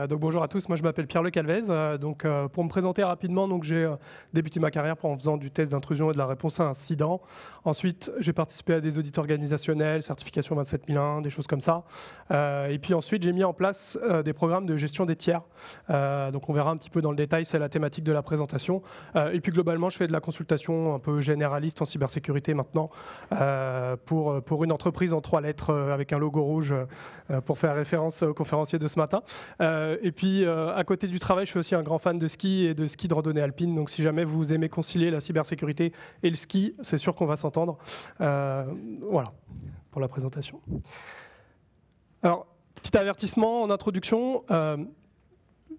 Donc bonjour à tous, moi je m'appelle Pierre-Luc Alvez. Pour me présenter rapidement, j'ai débuté ma carrière en faisant du test d'intrusion et de la réponse à incident. Ensuite, j'ai participé à des audits organisationnels, certification 27001, des choses comme ça. Et puis ensuite, j'ai mis en place des programmes de gestion des tiers. Donc on verra un petit peu dans le détail, c'est la thématique de la présentation. Et puis globalement, je fais de la consultation un peu généraliste en cybersécurité maintenant pour une entreprise en 3 lettres avec un logo rouge pour faire référence au conférencier de ce matin. Et puis, à côté du travail, je suis aussi un grand fan de ski et de ski de randonnée alpine. Donc, si jamais vous aimez concilier la cybersécurité et le ski, c'est sûr qu'on va s'entendre. Voilà, pour la présentation. Alors, petit avertissement en introduction.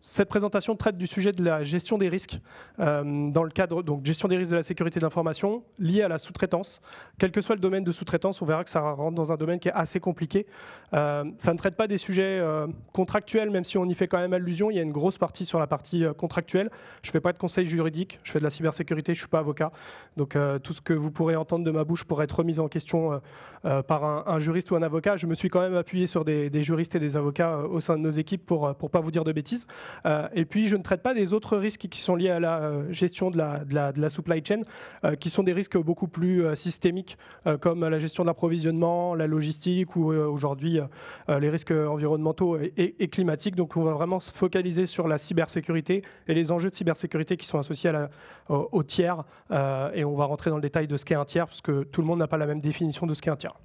Cette présentation traite du sujet de la gestion des risques dans le cadre donc gestion des risques de la sécurité de l'information liée à la sous-traitance. Quel que soit le domaine de sous-traitance, on verra que ça rentre dans un domaine qui est assez compliqué. Ça ne traite pas des sujets contractuels, même si on y fait quand même allusion. Il y a une grosse partie sur la partie contractuelle. Je ne fais pas de conseil juridique, je fais de la cybersécurité, je ne suis pas avocat. Donc tout ce que vous pourrez entendre de ma bouche pourrait être remis en question par un juriste ou un avocat. Je me suis quand même appuyé sur des juristes et des avocats au sein de nos équipes pour ne pas vous dire de bêtises. Et puis, je ne traite pas des autres risques qui sont liés à la gestion de la supply chain, qui sont des risques beaucoup plus systémiques, comme la gestion de l'approvisionnement, la logistique ou aujourd'hui les risques environnementaux et climatiques. Donc, on va vraiment se focaliser sur la cybersécurité et les enjeux de cybersécurité qui sont associés au tiers. Et on va rentrer dans le détail de ce qu'est un tiers, parce que tout le monde n'a pas la même définition de ce qu'est un tiers.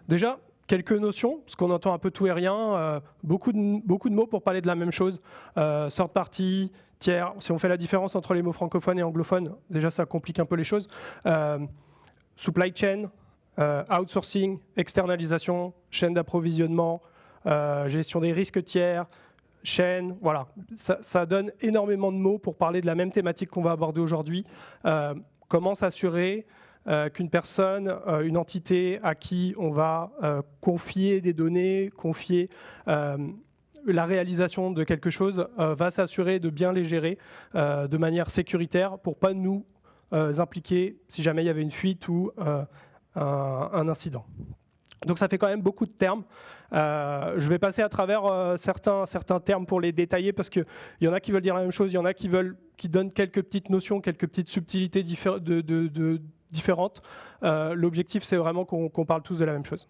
Déjà, quelques notions, parce qu'on entend un peu tout et rien, beaucoup de mots pour parler de la même chose. Third party, tiers, si on fait la différence entre les mots francophones et anglophones, déjà ça complique un peu les choses. Supply chain, outsourcing, externalisation, chaîne d'approvisionnement, gestion des risques tiers, chaîne, voilà. Ça donne énormément de mots pour parler de la même thématique qu'on va aborder aujourd'hui. Comment s'assurer qu'une personne, une entité à qui on va confier des données, confier la réalisation de quelque chose, va s'assurer de bien les gérer de manière sécuritaire pour ne pas nous impliquer si jamais il y avait une fuite ou un incident. Donc ça fait quand même beaucoup de termes. Je vais passer à travers certains termes pour les détailler parce qu'il y en a qui veulent dire la même chose, il y en a qui donnent quelques petites notions, quelques petites subtilités différentes. L'objectif, c'est vraiment qu'on parle tous de la même chose.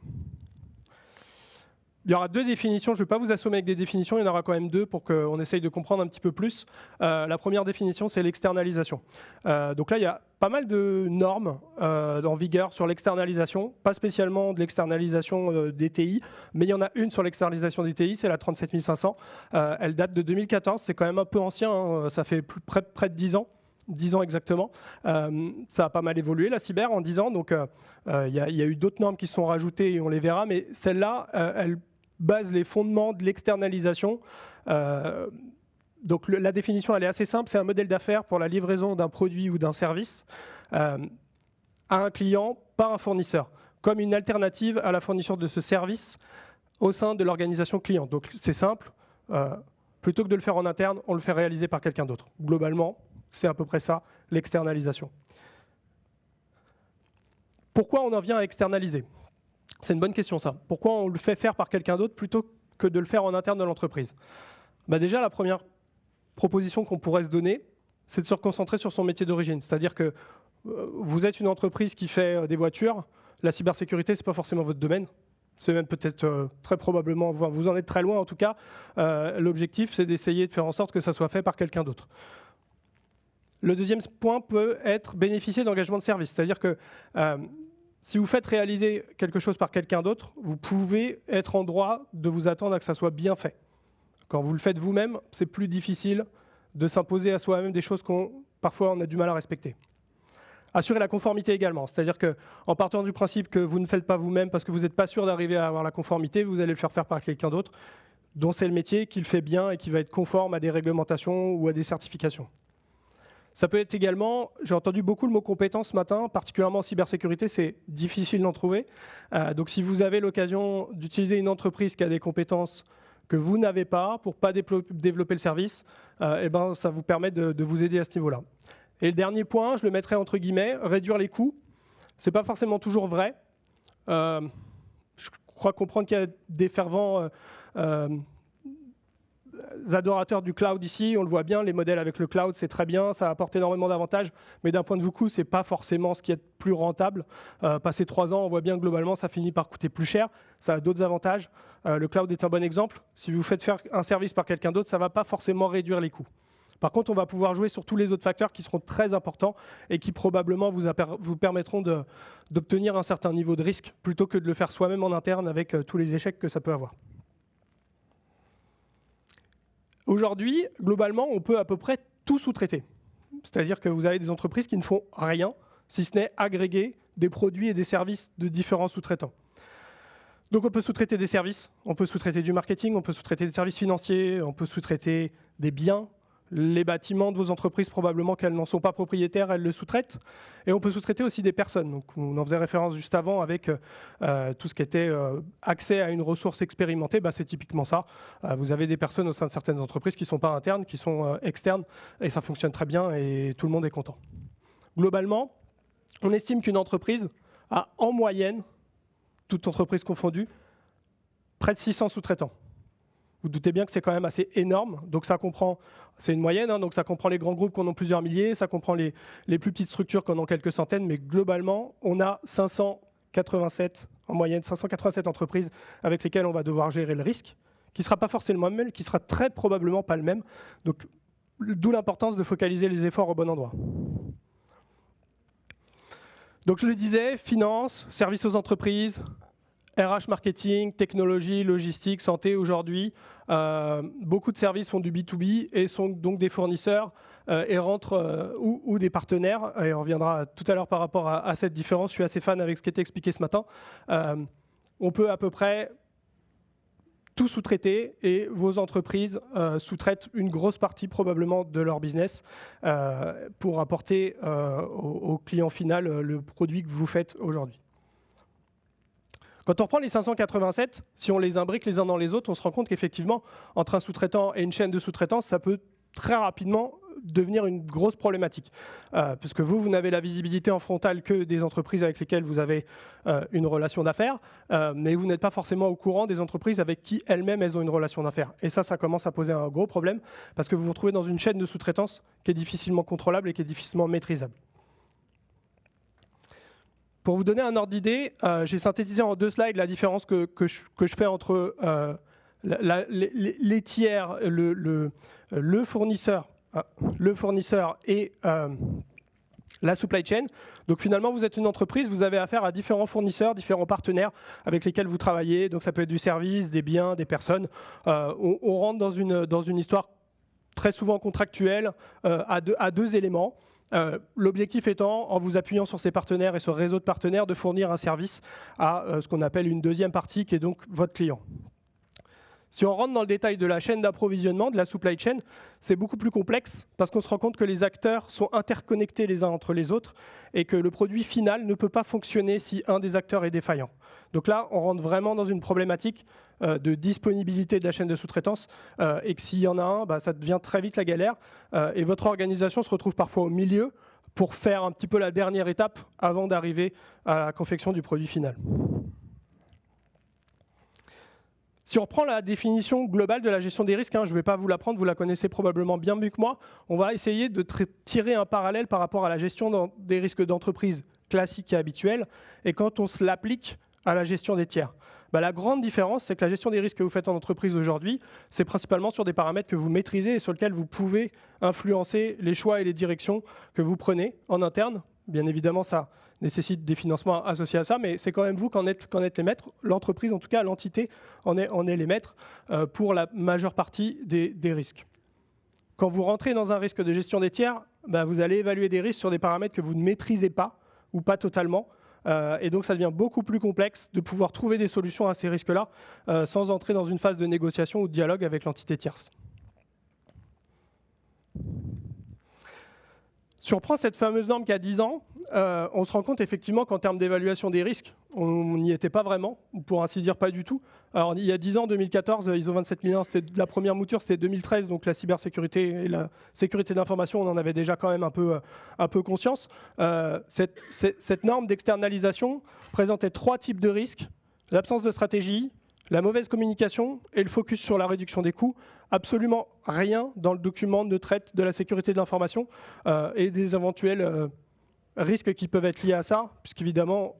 Il y aura 2 définitions, je ne vais pas vous assommer avec des définitions, il y en aura quand même 2 pour qu'on essaye de comprendre un petit peu plus. La première définition, c'est l'externalisation. Donc là, il y a pas mal de normes en vigueur sur l'externalisation, pas spécialement de l'externalisation des TI, mais il y en a une sur l'externalisation des TI, c'est la 37500. Elle date de 2014, c'est quand même un peu ancien, hein, ça fait près de 10 ans. 10 ans exactement. Ça a pas mal évolué, la cyber, en 10 ans. Donc, il y a eu d'autres normes qui se sont rajoutées et on les verra. Mais celle-là, elle base les fondements de l'externalisation. Donc, la définition, elle est assez simple. C'est un modèle d'affaires pour la livraison d'un produit ou d'un service à un client par un fournisseur, comme une alternative à la fourniture de ce service au sein de l'organisation client. Donc, c'est simple. Plutôt que de le faire en interne, on le fait réaliser par quelqu'un d'autre. Globalement, c'est à peu près ça, l'externalisation. Pourquoi on en vient à externaliser? C'est une bonne question, ça. Pourquoi on le fait faire par quelqu'un d'autre plutôt que de le faire en interne de l'entreprise? Déjà, la première proposition qu'on pourrait se donner, c'est de se reconcentrer sur son métier d'origine. C'est-à-dire que vous êtes une entreprise qui fait des voitures, la cybersécurité, ce n'est pas forcément votre domaine. C'est même peut-être très probablement, vous en êtes très loin en tout cas. L'objectif, c'est d'essayer de faire en sorte que ça soit fait par quelqu'un d'autre. Le deuxième point peut être bénéficier d'engagement de service. C'est-à-dire que si vous faites réaliser quelque chose par quelqu'un d'autre, vous pouvez être en droit de vous attendre à que ça soit bien fait. Quand vous le faites vous-même, c'est plus difficile de s'imposer à soi-même des choses parfois on a du mal à respecter. Assurer la conformité également, c'est-à-dire qu'en partant du principe que vous ne faites pas vous-même parce que vous n'êtes pas sûr d'arriver à avoir la conformité, vous allez le faire faire par quelqu'un d'autre, dont c'est le métier, qui le fait bien et qui va être conforme à des réglementations ou à des certifications. Ça peut être également, j'ai entendu beaucoup le mot compétence ce matin, particulièrement en cybersécurité, c'est difficile d'en trouver. Donc si vous avez l'occasion d'utiliser une entreprise qui a des compétences que vous n'avez pas pour ne pas développer le service, ça vous permet de vous aider à ce niveau-là. Et le dernier point, je le mettrai entre guillemets, réduire les coûts. Ce n'est pas forcément toujours vrai. Je crois comprendre qu'il y a des fervents adorateurs du cloud ici, on le voit bien, les modèles avec le cloud, c'est très bien, ça apporte énormément d'avantages, mais d'un point de vue coût, ce n'est pas forcément ce qui est plus rentable. Passé 3 ans, on voit bien que globalement, ça finit par coûter plus cher. Ça a d'autres avantages. Le cloud est un bon exemple. Si vous faites faire un service par quelqu'un d'autre, ça ne va pas forcément réduire les coûts. Par contre, on va pouvoir jouer sur tous les autres facteurs qui seront très importants et qui probablement vous permettront d'obtenir un certain niveau de risque plutôt que de le faire soi-même en interne avec tous les échecs que ça peut avoir. Aujourd'hui, globalement, on peut à peu près tout sous-traiter. C'est-à-dire que vous avez des entreprises qui ne font rien, si ce n'est agréger des produits et des services de différents sous-traitants. Donc on peut sous-traiter des services, on peut sous-traiter du marketing, on peut sous-traiter des services financiers, on peut sous-traiter des biens. Les bâtiments de vos entreprises, probablement qu'elles n'en sont pas propriétaires, elles le sous-traitent. Et on peut sous-traiter aussi des personnes. Donc, on en faisait référence juste avant avec tout ce qui était accès à une ressource expérimentée. Bah, c'est typiquement ça. Vous avez des personnes au sein de certaines entreprises qui ne sont pas internes, qui sont externes, et ça fonctionne très bien et tout le monde est content. Globalement, on estime qu'une entreprise a en moyenne, toute entreprise confondue, près de 600 sous-traitants. Vous doutez bien que c'est quand même assez énorme, donc ça comprend, c'est une moyenne, hein, donc ça comprend les grands groupes qui en ont plusieurs milliers, ça comprend les plus petites structures qui en ont quelques centaines, mais globalement, on a 587, en moyenne, 587 entreprises avec lesquelles on va devoir gérer le risque, qui ne sera pas forcément le même, qui sera très probablement pas le même, donc d'où l'importance de focaliser les efforts au bon endroit. Donc je le disais, finance, services aux entreprises, RH marketing, technologie, logistique, santé aujourd'hui. Beaucoup de services font du B2B et sont donc des fournisseurs et rentrent ou des partenaires. Et on reviendra tout à l'heure par rapport à cette différence. Je suis assez fan avec ce qui était expliqué ce matin. On peut à peu près tout sous-traiter et vos entreprises sous-traitent une grosse partie probablement de leur business pour apporter au client final le produit que vous faites aujourd'hui. Quand on reprend les 587, si on les imbrique les uns dans les autres, on se rend compte qu'effectivement, entre un sous-traitant et une chaîne de sous-traitance, ça peut très rapidement devenir une grosse problématique. Puisque vous n'avez la visibilité en frontal que des entreprises avec lesquelles vous avez une relation d'affaires, mais vous n'êtes pas forcément au courant des entreprises avec qui elles-mêmes elles ont une relation d'affaires. Et ça commence à poser un gros problème, parce que vous vous retrouvez dans une chaîne de sous-traitance qui est difficilement contrôlable et qui est difficilement maîtrisable. Pour vous donner un ordre d'idée, j'ai synthétisé en 2 slides la différence que je fais entre les tiers, le fournisseur et la supply chain. Donc finalement, vous êtes une entreprise, vous avez affaire à différents fournisseurs, différents partenaires avec lesquels vous travaillez. Donc ça peut être du service, des biens, des personnes. On rentre dans une histoire très souvent contractuelle à deux éléments. L'objectif étant, en vous appuyant sur ces partenaires et sur ce réseau de partenaires, de fournir un service à ce qu'on appelle une deuxième partie, qui est donc votre client. Si on rentre dans le détail de la chaîne d'approvisionnement, de la supply chain, c'est beaucoup plus complexe parce qu'on se rend compte que les acteurs sont interconnectés les uns entre les autres et que le produit final ne peut pas fonctionner si un des acteurs est défaillant. Donc là, on rentre vraiment dans une problématique de disponibilité de la chaîne de sous-traitance et que s'il y en a un, ça devient très vite la galère et votre organisation se retrouve parfois au milieu pour faire un petit peu la dernière étape avant d'arriver à la confection du produit final. Si on reprend la définition globale de la gestion des risques, je ne vais pas vous l'apprendre, vous la connaissez probablement bien mieux que moi, on va essayer de tirer un parallèle par rapport à la gestion des risques d'entreprise classique et habituelle, et quand on se l'applique à la gestion des tiers. La grande différence, c'est que la gestion des risques que vous faites en entreprise aujourd'hui, c'est principalement sur des paramètres que vous maîtrisez et sur lesquels vous pouvez influencer les choix et les directions que vous prenez en interne. Bien évidemment, ça nécessite des financements associés à ça, mais c'est quand même vous qu'en êtes les maîtres. L'entreprise, en tout cas, l'entité, en est les maîtres pour la majeure partie des risques. Quand vous rentrez dans un risque de gestion des tiers, vous allez évaluer des risques sur des paramètres que vous ne maîtrisez pas ou pas totalement. Et donc, ça devient beaucoup plus complexe de pouvoir trouver des solutions à ces risques-là sans entrer dans une phase de négociation ou de dialogue avec l'entité tierce. Si on reprend cette fameuse norme qui a 10 ans, on se rend compte effectivement qu'en termes d'évaluation des risques, on n'y était pas vraiment, ou pour ainsi dire pas du tout. Alors il y a 10 ans, 2014, ISO 27001, c'était la première mouture, c'était 2013, donc la cybersécurité et la sécurité d'information, on en avait déjà quand même un peu conscience. Cette norme d'externalisation présentait 3 types de risques: l'absence de stratégie, La mauvaise communication et le focus sur la réduction des coûts, absolument rien dans le document ne traite de la sécurité de l'information et des éventuels risques qui peuvent être liés à ça, puisqu'évidemment,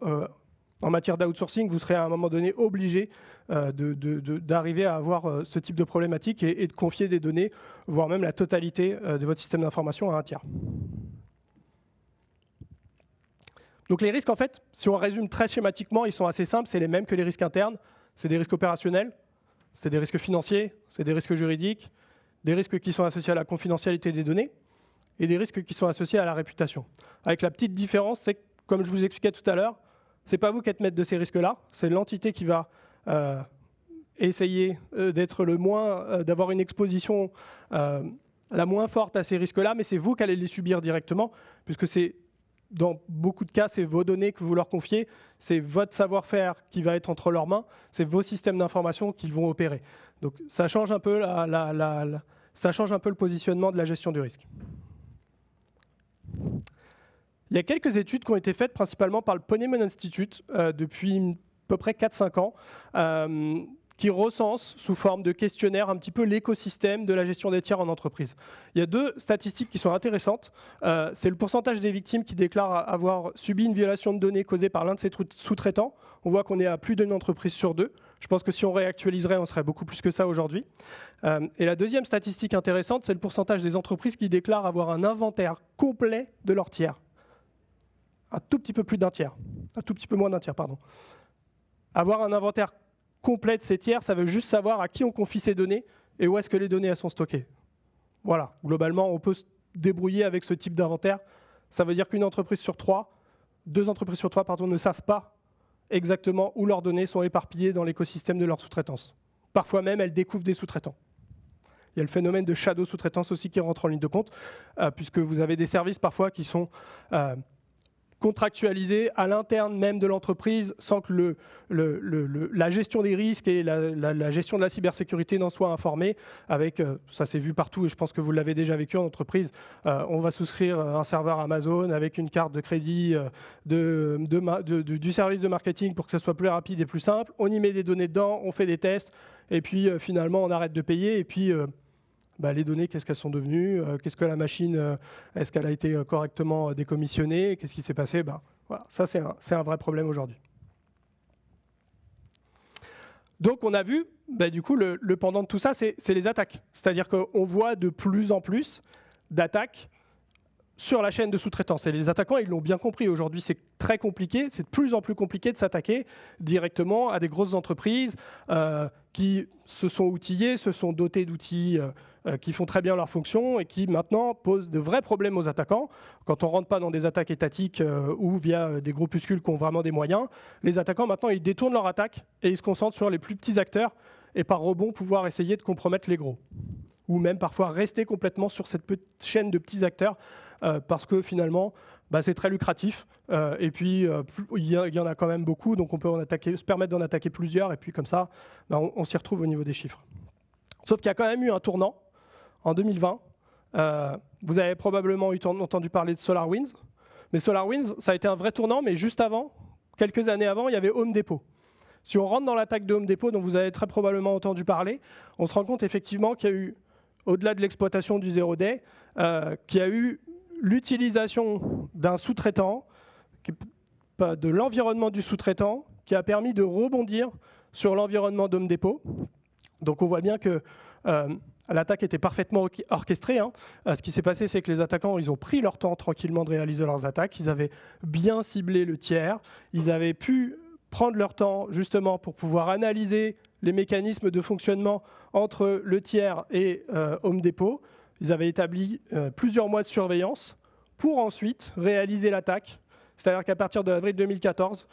en matière d'outsourcing, vous serez à un moment donné obligé d'arriver à avoir ce type de problématique et de confier des données, voire même la totalité de votre système d'information à un tiers. Donc les risques, en fait, si on résume très schématiquement, ils sont assez simples, c'est les mêmes que les risques internes. C'est des risques opérationnels, c'est des risques financiers, c'est des risques juridiques, des risques qui sont associés à la confidentialité des données et des risques qui sont associés à la réputation. Avec la petite différence, c'est que, comme je vous expliquais tout à l'heure, ce n'est pas vous qui êtes maître de ces risques-là, c'est l'entité qui va essayer d'être d'avoir une exposition la moins forte à ces risques-là, mais c'est vous qui allez les subir directement, puisque c'est dans beaucoup de cas, c'est vos données que vous leur confiez, c'est votre savoir-faire qui va être entre leurs mains, c'est vos systèmes d'information qu'ils vont opérer. Donc ça change un peu, ça change un peu le positionnement de la gestion du risque. Il y a quelques études qui ont été faites principalement par le Ponemon Institute depuis à peu près 4-5 ans, qui recense sous forme de questionnaire un petit peu l'écosystème de la gestion des tiers en entreprise. Il y a 2 statistiques qui sont intéressantes. C'est le pourcentage des victimes qui déclarent avoir subi une violation de données causée par l'un de ces sous-traitants. On voit qu'on est à plus d'une entreprise sur 2. Je pense que si on réactualiserait, on serait beaucoup plus que ça aujourd'hui. Et la deuxième statistique intéressante, c'est le pourcentage des entreprises qui déclarent avoir un inventaire complet de leurs tiers. Un tout petit peu plus d'un tiers. Un tout petit peu moins d'un tiers, pardon. Avoir un inventaire complet de ces tiers, ça veut juste savoir à qui on confie ces données et où est-ce que les données elles sont stockées. Voilà, globalement, on peut se débrouiller avec ce type d'inventaire. Ça veut dire qu'une entreprise sur 3, 2 entreprises sur 3, pardon, ne savent pas exactement où leurs données sont éparpillées dans l'écosystème de leur sous-traitance. Parfois même, elles découvrent des sous-traitants. Il y a le phénomène de shadow sous-traitance aussi qui rentre en ligne de compte, puisque vous avez des services parfois qui sont contractualisés à l'interne même de l'entreprise sans que la gestion des risques et la gestion de la cybersécurité n'en soient informés. Avec, ça s'est vu partout et je pense que vous l'avez déjà vécu en entreprise, on va souscrire un serveur Amazon avec une carte de crédit du service de marketing pour que ça soit plus rapide et plus simple. On y met des données dedans, on fait des tests et puis finalement on arrête de payer et puis les données, qu'est-ce qu'elles sont devenues, qu'est-ce que la machine, est-ce qu'elle a été correctement décommissionnée, qu'est-ce qui s'est passé, voilà, ça c'est un vrai problème aujourd'hui. Donc on a vu, du coup, le pendant de tout ça, c'est les attaques. C'est-à-dire qu'on voit de plus en plus d'attaques sur la chaîne de sous-traitance. Et les attaquants, ils l'ont bien compris. Aujourd'hui, c'est très compliqué, c'est de plus en plus compliqué de s'attaquer directement à des grosses entreprises qui se sont outillées, se sont dotées d'outils qui font très bien leur fonction et qui maintenant posent de vrais problèmes aux attaquants. Quand on ne rentre pas dans des attaques étatiques ou via des groupuscules qui ont vraiment des moyens, les attaquants maintenant ils détournent leur attaque et ils se concentrent sur les plus petits acteurs et par rebond pouvoir essayer de compromettre les gros. Ou même parfois rester complètement sur cette petite chaîne de petits acteurs parce que finalement c'est très lucratif et puis il y en a quand même beaucoup, donc on peut se permettre d'en attaquer plusieurs et puis comme ça on s'y retrouve au niveau des chiffres. Sauf qu'il y a quand même eu un tournant en 2020. Vous avez probablement entendu parler de SolarWinds, mais SolarWinds ça a été un vrai tournant, mais juste avant, quelques années avant, il y avait Home Depot. Si on rentre dans l'attaque de Home Depot, dont vous avez très probablement entendu parler, on se rend compte effectivement qu'il y a eu, au-delà de l'exploitation du zero day, qu'il y a eu l'utilisation d'un sous-traitant, de l'environnement du sous-traitant, qui a permis de rebondir sur l'environnement d'Home Depot. Donc on voit bien que l'attaque était parfaitement orchestrée. Ce qui s'est passé, c'est que les attaquants, ils ont pris leur temps tranquillement de réaliser leurs attaques. Ils avaient bien ciblé le tiers. Ils avaient pu prendre leur temps justement pour pouvoir analyser les mécanismes de fonctionnement entre le tiers et Home Depot. Ils avaient établi plusieurs mois de surveillance pour ensuite réaliser l'attaque. C'est-à-dire qu'à partir de avril 2014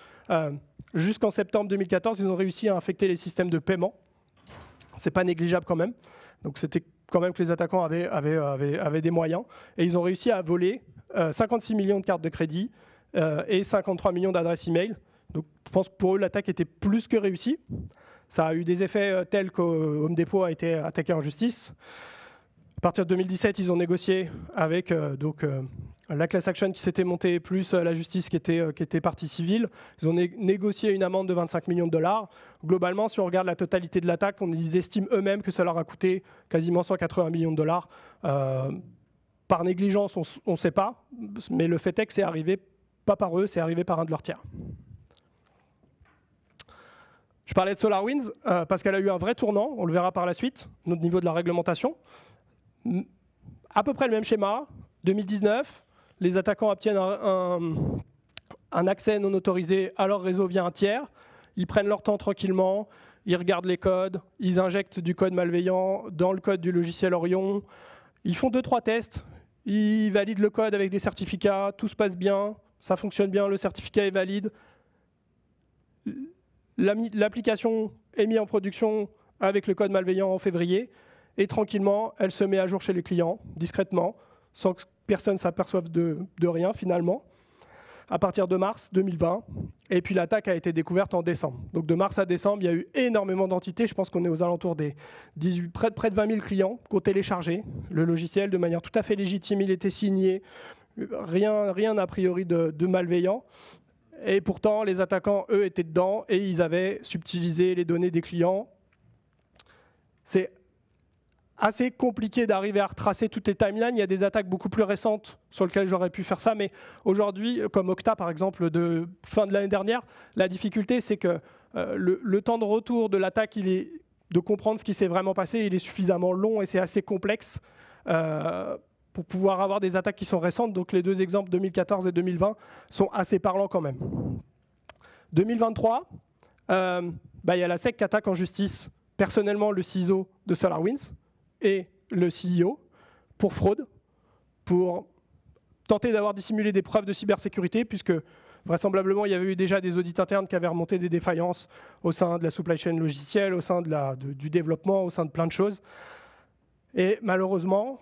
jusqu'en septembre 2014, ils ont réussi à infecter les systèmes de paiement. C'est pas négligeable quand même. Donc c'était quand même que les attaquants avaient des moyens. Et ils ont réussi à voler 56 millions de cartes de crédit et 53 millions d'adresses e-mail. Donc je pense que pour eux, l'attaque était plus que réussie. Ça a eu des effets tels que Home Depot a été attaqué en justice. partir de 2017, ils ont négocié avec la class action qui s'était montée, plus la justice qui était partie civile. Ils ont négocié une amende de 25 millions de dollars. Globalement, si on regarde la totalité de l'attaque, ils estiment eux-mêmes que ça leur a coûté quasiment 180 millions de dollars. Par négligence, on ne sait pas, mais le fait est que c'est arrivé, pas par eux, c'est arrivé par un de leurs tiers. Je parlais de SolarWinds parce qu'elle a eu un vrai tournant, on le verra par la suite, au niveau de la réglementation. À peu près le même schéma, 2019, les attaquants obtiennent un accès non autorisé à leur réseau via un tiers, ils prennent leur temps tranquillement, ils regardent les codes, ils injectent du code malveillant dans le code du logiciel Orion, ils font 2-3 tests, ils valident le code avec des certificats, tout se passe bien, ça fonctionne bien, le certificat est valide. L'application est mise en production avec le code malveillant en février, et tranquillement, elle se met à jour chez les clients, discrètement, sans que personne ne s'aperçoive de rien finalement, à partir de mars 2020. Et puis l'attaque a été découverte en décembre. Donc de mars à décembre, il y a eu énormément d'entités. Je pense qu'on est aux alentours des près de 20 000 clients qui ont téléchargé le logiciel de manière tout à fait légitime. Il était signé, rien a priori de malveillant. Et pourtant, les attaquants, eux, étaient dedans et ils avaient subtilisé les données des clients. C'est assez compliqué d'arriver à retracer toutes les timelines. Il y a des attaques beaucoup plus récentes sur lesquelles j'aurais pu faire ça, mais aujourd'hui, comme Okta par exemple, de fin de l'année dernière, la difficulté c'est que le temps de retour de l'attaque, de comprendre ce qui s'est vraiment passé, il est suffisamment long et c'est assez complexe pour pouvoir avoir des attaques qui sont récentes. Donc les deux exemples 2014 et 2020 sont assez parlants quand même. 2023, il y a la SEC qui attaque en justice personnellement le CISO de SolarWinds et le CEO pour fraude, pour tenter d'avoir dissimulé des preuves de cybersécurité, puisque vraisemblablement il y avait eu déjà des audits internes qui avaient remonté des défaillances au sein de la supply chain logicielle, au sein du développement, au sein de plein de choses. Et malheureusement,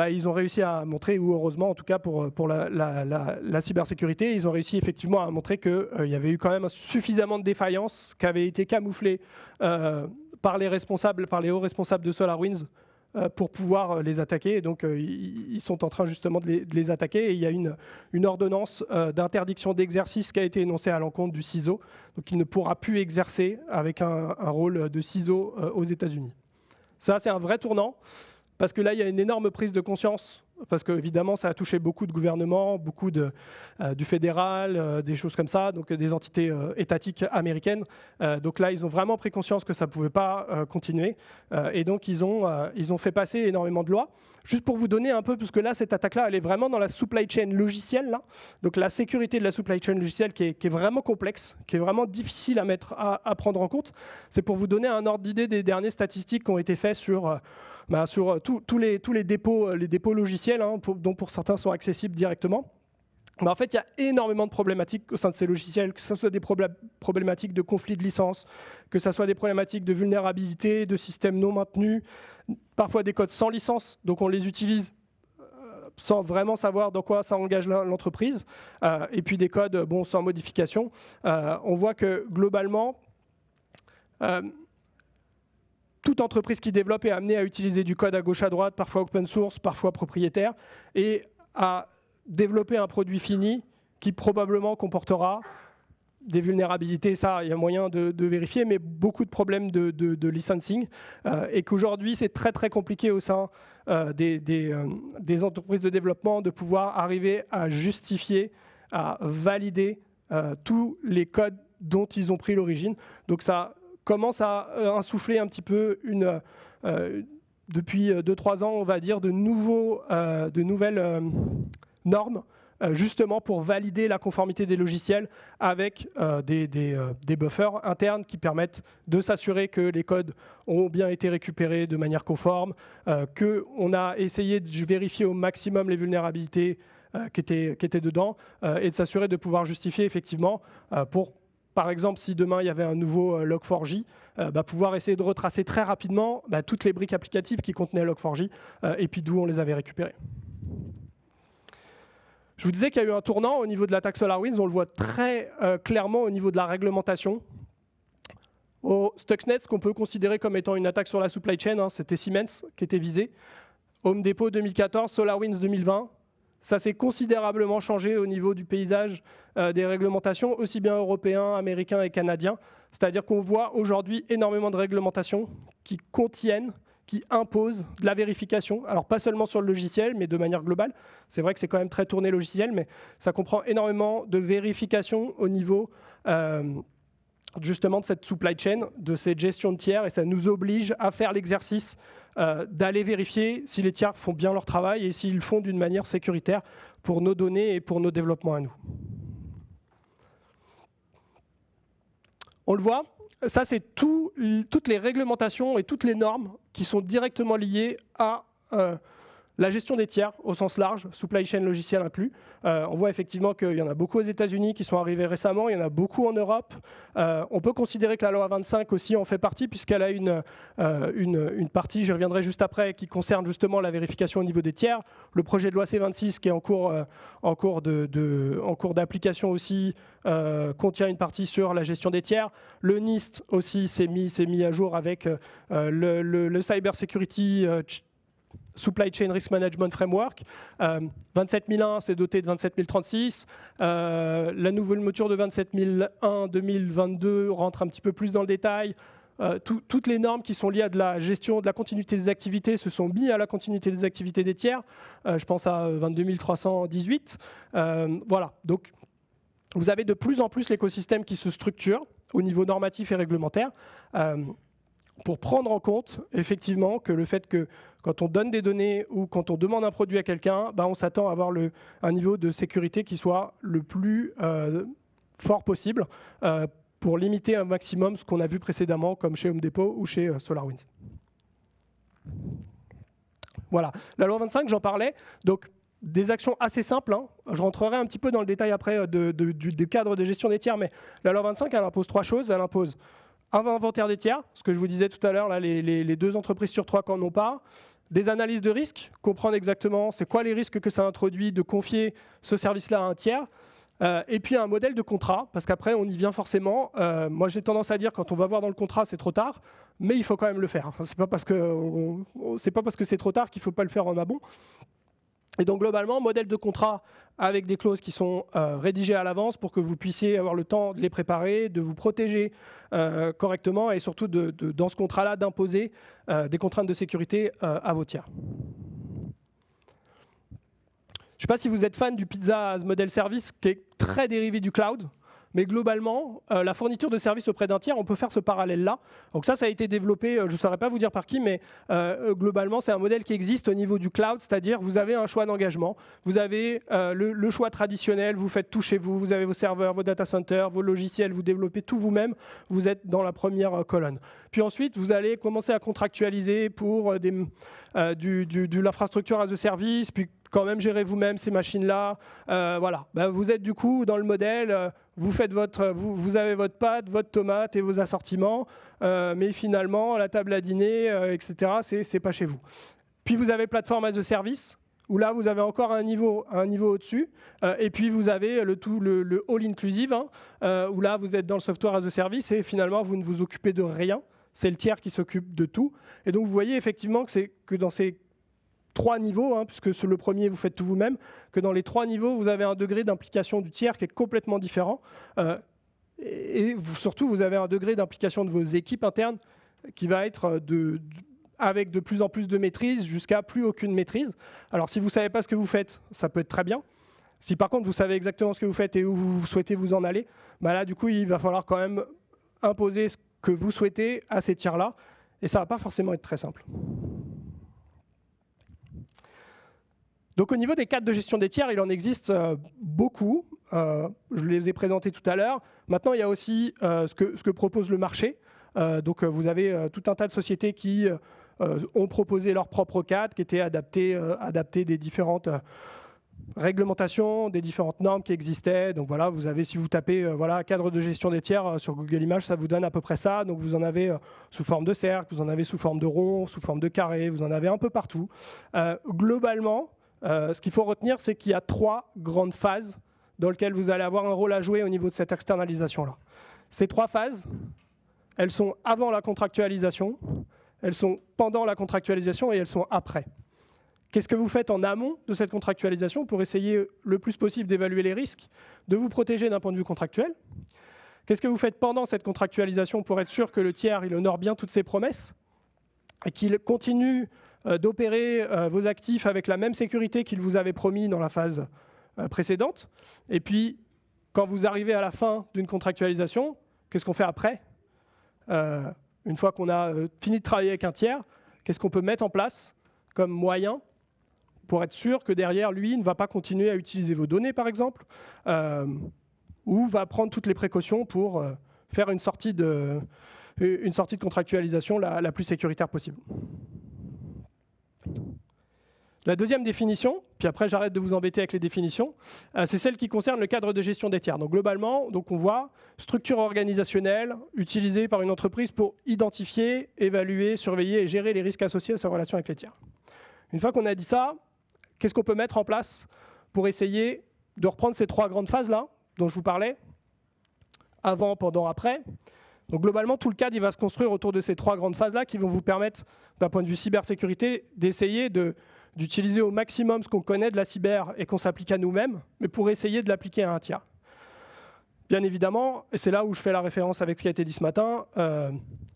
ils ont réussi à montrer, ou heureusement en tout cas pour la cybersécurité, ils ont réussi effectivement à montrer qu'il y avait eu quand même suffisamment de défaillances qui avaient été camouflées par les hauts responsables de SolarWinds pour pouvoir les attaquer. Et donc ils sont en train justement de les attaquer. Et il y a une ordonnance d'interdiction d'exercice qui a été énoncée à l'encontre du CISO. Donc il ne pourra plus exercer avec un rôle de CISO aux États-Unis. Ça, c'est un vrai tournant, parce que là, il y a une énorme prise de conscience, parce qu'évidemment, ça a touché beaucoup de gouvernements, beaucoup du fédéral, des choses comme ça, donc des entités étatiques américaines. Donc là, ils ont vraiment pris conscience que ça ne pouvait pas continuer. Et donc, ils ont fait passer énormément de lois. Juste pour vous donner un peu, parce que là, cette attaque-là, elle est vraiment dans la supply chain logicielle. Là. Donc la sécurité de la supply chain logicielle qui est vraiment complexe, qui est vraiment difficile à prendre en compte. C'est pour vous donner un ordre d'idée des dernières statistiques qui ont été faites sur tous les dépôts logiciels, dont pour certains sont accessibles directement. En fait, il y a énormément de problématiques au sein de ces logiciels, que ce soit des problématiques de conflit de licence, que ce soit des problématiques de vulnérabilité, de systèmes non maintenus, parfois des codes sans licence, donc on les utilise sans vraiment savoir dans quoi ça engage l'entreprise, et puis des codes sans modification. On voit que globalement, toute entreprise qui développe est amenée à utiliser du code à gauche à droite, parfois open source, parfois propriétaire, et à développer un produit fini qui probablement comportera des vulnérabilités, ça il y a moyen de vérifier, mais beaucoup de problèmes de licensing, et qu'aujourd'hui c'est très très compliqué au sein des entreprises de développement de pouvoir arriver à justifier, à valider tous les codes dont ils ont pris l'origine. Donc ça commence à insuffler un petit peu depuis 2-3 ans, on va dire, de nouvelles normes, justement pour valider la conformité des logiciels avec des buffers internes qui permettent de s'assurer que les codes ont bien été récupérés de manière conforme, qu'on a essayé de vérifier au maximum les vulnérabilités qui étaient dedans, et de s'assurer de pouvoir justifier effectivement pour, par exemple, si demain il y avait un nouveau Log4j, pouvoir essayer de retracer très rapidement toutes les briques applicatives qui contenaient Log4j et puis d'où on les avait récupérées. Je vous disais qu'il y a eu un tournant au niveau de l'attaque SolarWinds, on le voit très clairement au niveau de la réglementation. Au Stuxnet, ce qu'on peut considérer comme étant une attaque sur la supply chain, c'était Siemens qui était visé. Home Depot 2014, SolarWinds 2020. Ça s'est considérablement changé au niveau du paysage des réglementations, aussi bien européens, américains et canadiens. C'est-à-dire qu'on voit aujourd'hui énormément de réglementations qui contiennent, qui imposent de la vérification. Alors pas seulement sur le logiciel, mais de manière globale. C'est vrai que c'est quand même très tourné logiciel, mais ça comprend énormément de vérification au niveau justement de cette supply chain, de cette gestion de tiers, et ça nous oblige à faire l'exercice d'aller vérifier si les tiers font bien leur travail et s'ils le font d'une manière sécuritaire pour nos données et pour nos développements à nous. On le voit, ça c'est toutes les réglementations et toutes les normes qui sont directement liées à la gestion des tiers au sens large, supply chain logiciel inclus. On voit effectivement qu'il y en a beaucoup aux États-Unis qui sont arrivés récemment, il y en a beaucoup en Europe. On peut considérer que la loi 25 aussi en fait partie, puisqu'elle a une partie, j'y reviendrai juste après, qui concerne justement la vérification au niveau des tiers. Le projet de loi C26 qui est en cours d'application aussi contient une partie sur la gestion des tiers. Le NIST aussi s'est mis à jour avec le Cyber Security Supply Chain Risk Management Framework. 27001, c'est doté de 27036. La nouvelle mouture de 27001-2022 rentre un petit peu plus dans le détail. Toutes les normes qui sont liées à de la gestion de la continuité des activités se sont mises à la continuité des activités des tiers. Je pense à 22318. Voilà, donc vous avez de plus en plus l'écosystème qui se structure au niveau normatif et réglementaire. Pour prendre en compte effectivement que le fait que quand on donne des données ou quand on demande un produit à quelqu'un, on s'attend à avoir un niveau de sécurité qui soit le plus fort possible pour limiter un maximum ce qu'on a vu précédemment comme chez Home Depot ou chez SolarWinds. Voilà, la loi 25, j'en parlais. Donc, des actions assez simples. Hein. Je rentrerai un petit peu dans le détail après du cadre de gestion des tiers, mais la loi 25, elle impose 3 choses. Elle impose un inventaire des tiers, ce que je vous disais tout à l'heure, là, les 2 entreprises sur 3 qui n'en ont pas. Des analyses de risques, comprendre exactement c'est quoi les risques que ça introduit de confier ce service-là à un tiers. Et puis un modèle de contrat, parce qu'après on y vient forcément. Moi j'ai tendance à dire quand on va voir dans le contrat c'est trop tard, mais il faut quand même le faire. C'est pas parce que c'est trop tard qu'il ne faut pas le faire en amont. Et donc globalement, modèle de contrat avec des clauses qui sont rédigées à l'avance pour que vous puissiez avoir le temps de les préparer, de vous protéger correctement et surtout dans ce contrat-là d'imposer des contraintes de sécurité à vos tiers. Je ne sais pas si vous êtes fan du Pizza as Model Service qui est très dérivé du cloud. Mais globalement, la fourniture de services auprès d'un tiers, on peut faire ce parallèle-là. Donc ça a été développé, je ne saurais pas vous dire par qui, mais globalement, c'est un modèle qui existe au niveau du cloud, c'est-à-dire vous avez un choix d'engagement, vous avez le choix traditionnel, vous faites tout chez vous, vous avez vos serveurs, vos data centers, vos logiciels, vous développez tout vous-même, vous êtes dans la première colonne. Puis ensuite, vous allez commencer à contractualiser pour de l'infrastructure as a service, puis quand même gérer vous-même ces machines-là. Voilà. Vous êtes du coup dans le modèle, vous avez votre pâte, votre tomate et vos assortiments, mais finalement, la table à dîner, etc., c'est pas chez vous. Puis vous avez plateforme as a service, où là, vous avez encore un niveau au-dessus. Et puis, vous avez le all-inclusive, où là, vous êtes dans le software as a service et finalement, vous ne vous occupez de rien. C'est le tiers qui s'occupe de tout. Et donc, vous voyez effectivement que dans ces 3 niveaux, puisque sur le premier, vous faites tout vous-même, que dans les 3 niveaux, vous avez un degré d'implication du tiers qui est complètement différent. Surtout, vous avez un degré d'implication de vos équipes internes qui va être avec de plus en plus de maîtrise jusqu'à plus aucune maîtrise. Alors, si vous ne savez pas ce que vous faites, ça peut être très bien. Si par contre, vous savez exactement ce que vous faites et où vous souhaitez vous en aller, là, du coup, il va falloir quand même imposer ce que vous souhaitez à ces tiers-là. Et ça ne va pas forcément être très simple. Donc au niveau des cadres de gestion des tiers, il en existe beaucoup. Je les ai présentés tout à l'heure. Maintenant, il y a aussi ce que propose le marché. Donc vous avez tout un tas de sociétés qui ont proposé leur propre cadre, qui étaient adaptés des différentes réglementations, des différentes normes qui existaient. Donc voilà, vous avez, si vous tapez cadre de gestion des tiers sur Google Images, ça vous donne à peu près ça. Donc vous en avez sous forme de cercle, vous en avez sous forme de rond, sous forme de carré, vous en avez un peu partout. Globalement, ce qu'il faut retenir, c'est qu'il y a 3 grandes phases dans lesquelles vous allez avoir un rôle à jouer au niveau de cette externalisation-là. Ces 3 phases, elles sont avant la contractualisation, elles sont pendant la contractualisation et elles sont après. Qu'est-ce que vous faites en amont de cette contractualisation pour essayer le plus possible d'évaluer les risques, de vous protéger d'un point de vue contractuel? Qu'est-ce que vous faites pendant cette contractualisation pour être sûr que le tiers il honore bien toutes ses promesses et qu'il continue d'opérer vos actifs avec la même sécurité qu'il vous avait promis dans la phase précédente? Et puis, quand vous arrivez à la fin d'une contractualisation, qu'est-ce qu'on fait après? Une fois qu'on a fini de travailler avec un tiers, qu'est-ce qu'on peut mettre en place comme moyen pour être sûr que derrière, lui, ne va pas continuer à utiliser vos données, par exemple, ou va prendre toutes les précautions pour faire une sortie de contractualisation la plus sécuritaire possible. La deuxième définition, puis après j'arrête de vous embêter avec les définitions, c'est celle qui concerne le cadre de gestion des tiers. Donc globalement, on voit structure organisationnelle utilisée par une entreprise pour identifier, évaluer, surveiller et gérer les risques associés à sa relation avec les tiers. Une fois qu'on a dit ça, qu'est-ce qu'on peut mettre en place pour essayer de reprendre ces trois grandes phases-là dont je vous parlais, avant, pendant, après? Donc globalement, tout le cadre il va se construire autour de ces trois grandes phases-là qui vont vous permettre, d'un point de vue cybersécurité, d'essayer d'utiliser au maximum ce qu'on connaît de la cyber et qu'on s'applique à nous-mêmes, mais pour essayer de l'appliquer à un tiers. Bien évidemment, et c'est là où je fais la référence avec ce qui a été dit ce matin,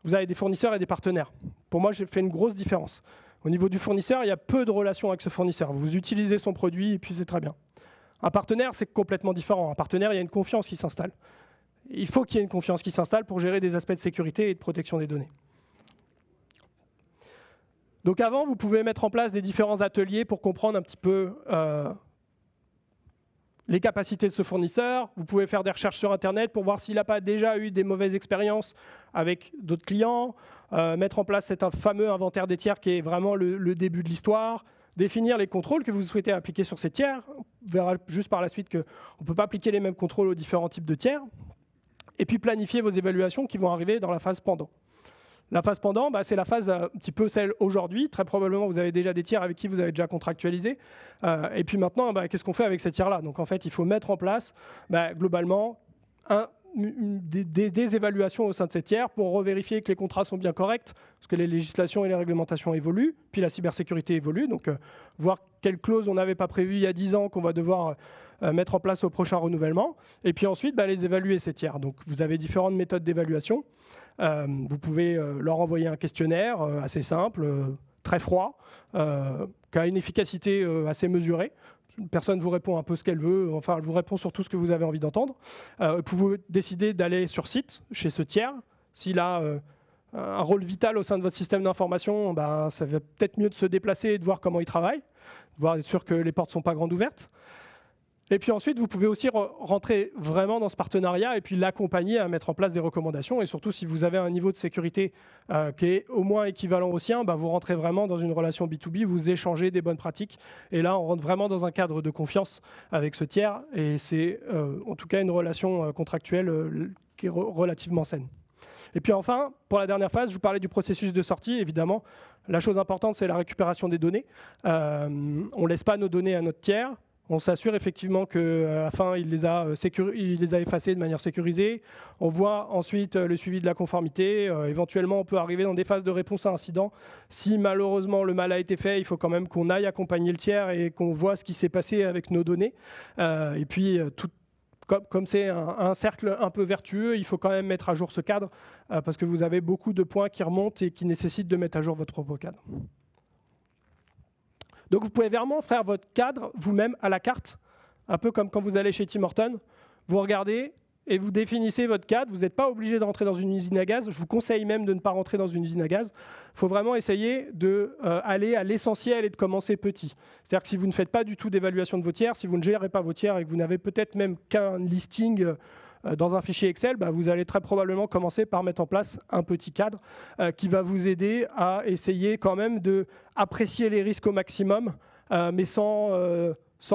vous avez des fournisseurs et des partenaires. Pour moi, j'ai fait une grosse différence. Au niveau du fournisseur, il y a peu de relations avec ce fournisseur. Vous utilisez son produit et puis c'est très bien. Un partenaire, c'est complètement différent. Un partenaire, il y a une confiance qui s'installe. Il faut qu'il y ait une confiance qui s'installe pour gérer des aspects de sécurité et de protection des données. Donc avant, vous pouvez mettre en place des différents ateliers pour comprendre un petit peu les capacités de ce fournisseur. Vous pouvez faire des recherches sur Internet pour voir s'il n'a pas déjà eu des mauvaises expériences avec d'autres clients, mettre en place cet fameux inventaire des tiers qui est vraiment le début de l'histoire, définir les contrôles que vous souhaitez appliquer sur ces tiers. On verra juste par la suite qu'on ne peut pas appliquer les mêmes contrôles aux différents types de tiers. Et puis planifier vos évaluations qui vont arriver dans la phase pendant. La phase pendant, c'est la phase un petit peu celle aujourd'hui. Très probablement, vous avez déjà des tiers avec qui vous avez déjà contractualisé. Et puis maintenant, qu'est-ce qu'on fait avec ces tiers-là? Donc en fait, il faut mettre en place globalement des évaluations au sein de ces tiers pour revérifier que les contrats sont bien corrects, parce que les législations et les réglementations évoluent, puis la cybersécurité évolue. Donc voir quelles clauses on n'avait pas prévues il y a 10 ans qu'on va devoir mettre en place au prochain renouvellement. Et puis ensuite, les évaluer, ces tiers. Donc vous avez différentes méthodes d'évaluation. Vous pouvez leur envoyer un questionnaire assez simple, très froid, qui a une efficacité assez mesurée. Une personne vous répond un peu ce qu'elle veut, enfin elle vous répond sur tout ce que vous avez envie d'entendre. Vous pouvez décider d'aller sur site, chez ce tiers. S'il a un rôle vital au sein de votre système d'information, ça va peut-être mieux de se déplacer et de voir comment il travaille, de voir être sûr que les portes ne sont pas grandes ouvertes. Et puis ensuite, vous pouvez aussi rentrer vraiment dans ce partenariat et puis l'accompagner à mettre en place des recommandations. Et surtout, si vous avez un niveau de sécurité qui est au moins équivalent au sien, vous rentrez vraiment dans une relation B2B, vous échangez des bonnes pratiques. Et là, on rentre vraiment dans un cadre de confiance avec ce tiers. Et c'est en tout cas une relation contractuelle qui est relativement saine. Et puis enfin, pour la dernière phase, je vous parlais du processus de sortie. Évidemment, la chose importante, c'est la récupération des données. On ne laisse pas nos données à notre tiers. On s'assure effectivement qu'à la fin, il les a effacées de manière sécurisée. On voit ensuite le suivi de la conformité. Éventuellement, on peut arriver dans des phases de réponse à incident. Si malheureusement le mal a été fait, il faut quand même qu'on aille accompagner le tiers et qu'on voit ce qui s'est passé avec nos données. Et puis, comme c'est un cercle un peu vertueux, il faut quand même mettre à jour ce cadre parce que vous avez beaucoup de points qui remontent et qui nécessitent de mettre à jour votre propre cadre. Donc vous pouvez vraiment faire votre cadre vous-même à la carte, un peu comme quand vous allez chez Tim Hortons. Vous regardez et vous définissez votre cadre. Vous n'êtes pas obligé de rentrer dans une usine à gaz. Je vous conseille même de ne pas rentrer dans une usine à gaz. Il faut vraiment essayer d'aller à l'essentiel et de commencer petit. C'est-à-dire que si vous ne faites pas du tout d'évaluation de vos tiers, si vous ne gérez pas vos tiers et que vous n'avez peut-être même qu'un listing dans un fichier Excel, vous allez très probablement commencer par mettre en place un petit cadre qui va vous aider à essayer quand même d'apprécier les risques au maximum, mais sans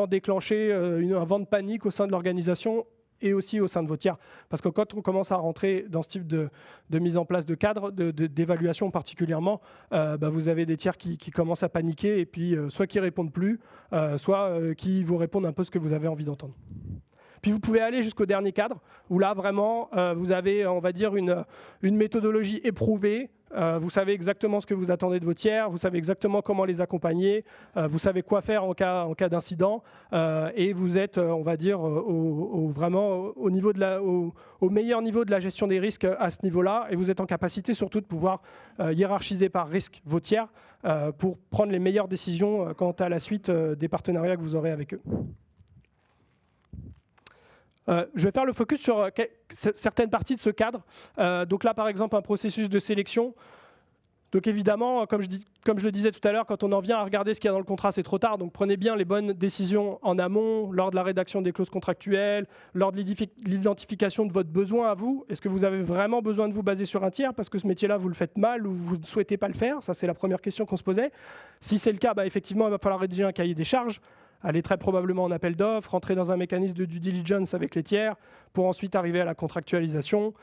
déclencher un vent de panique au sein de l'organisation et aussi au sein de vos tiers. Parce que quand on commence à rentrer dans ce type de mise en place de cadre, d'évaluation particulièrement, vous avez des tiers qui commencent à paniquer et puis soit qui ne répondent plus, soit qui vous répondent un peu ce que vous avez envie d'entendre. Puis vous pouvez aller jusqu'au dernier cadre, où là, vraiment, vous avez, on va dire, une méthodologie éprouvée, vous savez exactement ce que vous attendez de vos tiers, vous savez exactement comment les accompagner, vous savez quoi faire en cas d'incident, et vous êtes, on va dire, vraiment au meilleur niveau de la gestion des risques à ce niveau-là, et vous êtes en capacité surtout de pouvoir hiérarchiser par risque vos tiers pour prendre les meilleures décisions quant à la suite des partenariats que vous aurez avec eux. Je vais faire le focus sur certaines parties de ce cadre. Donc là, par exemple, un processus de sélection. Donc évidemment, comme je le disais tout à l'heure, quand on en vient à regarder ce qu'il y a dans le contrat, c'est trop tard. Donc prenez bien les bonnes décisions en amont, lors de la rédaction des clauses contractuelles, lors de l'identification de votre besoin à vous. Est-ce que vous avez vraiment besoin de vous baser sur un tiers parce que ce métier-là, vous le faites mal ou vous ne souhaitez pas le faire? Ça, c'est la première question qu'on se posait. Si c'est le cas, effectivement, il va falloir rédiger un cahier des charges, aller très probablement en appel d'offres, rentrer dans un mécanisme de due diligence avec les tiers, pour ensuite arriver à la contractualisation,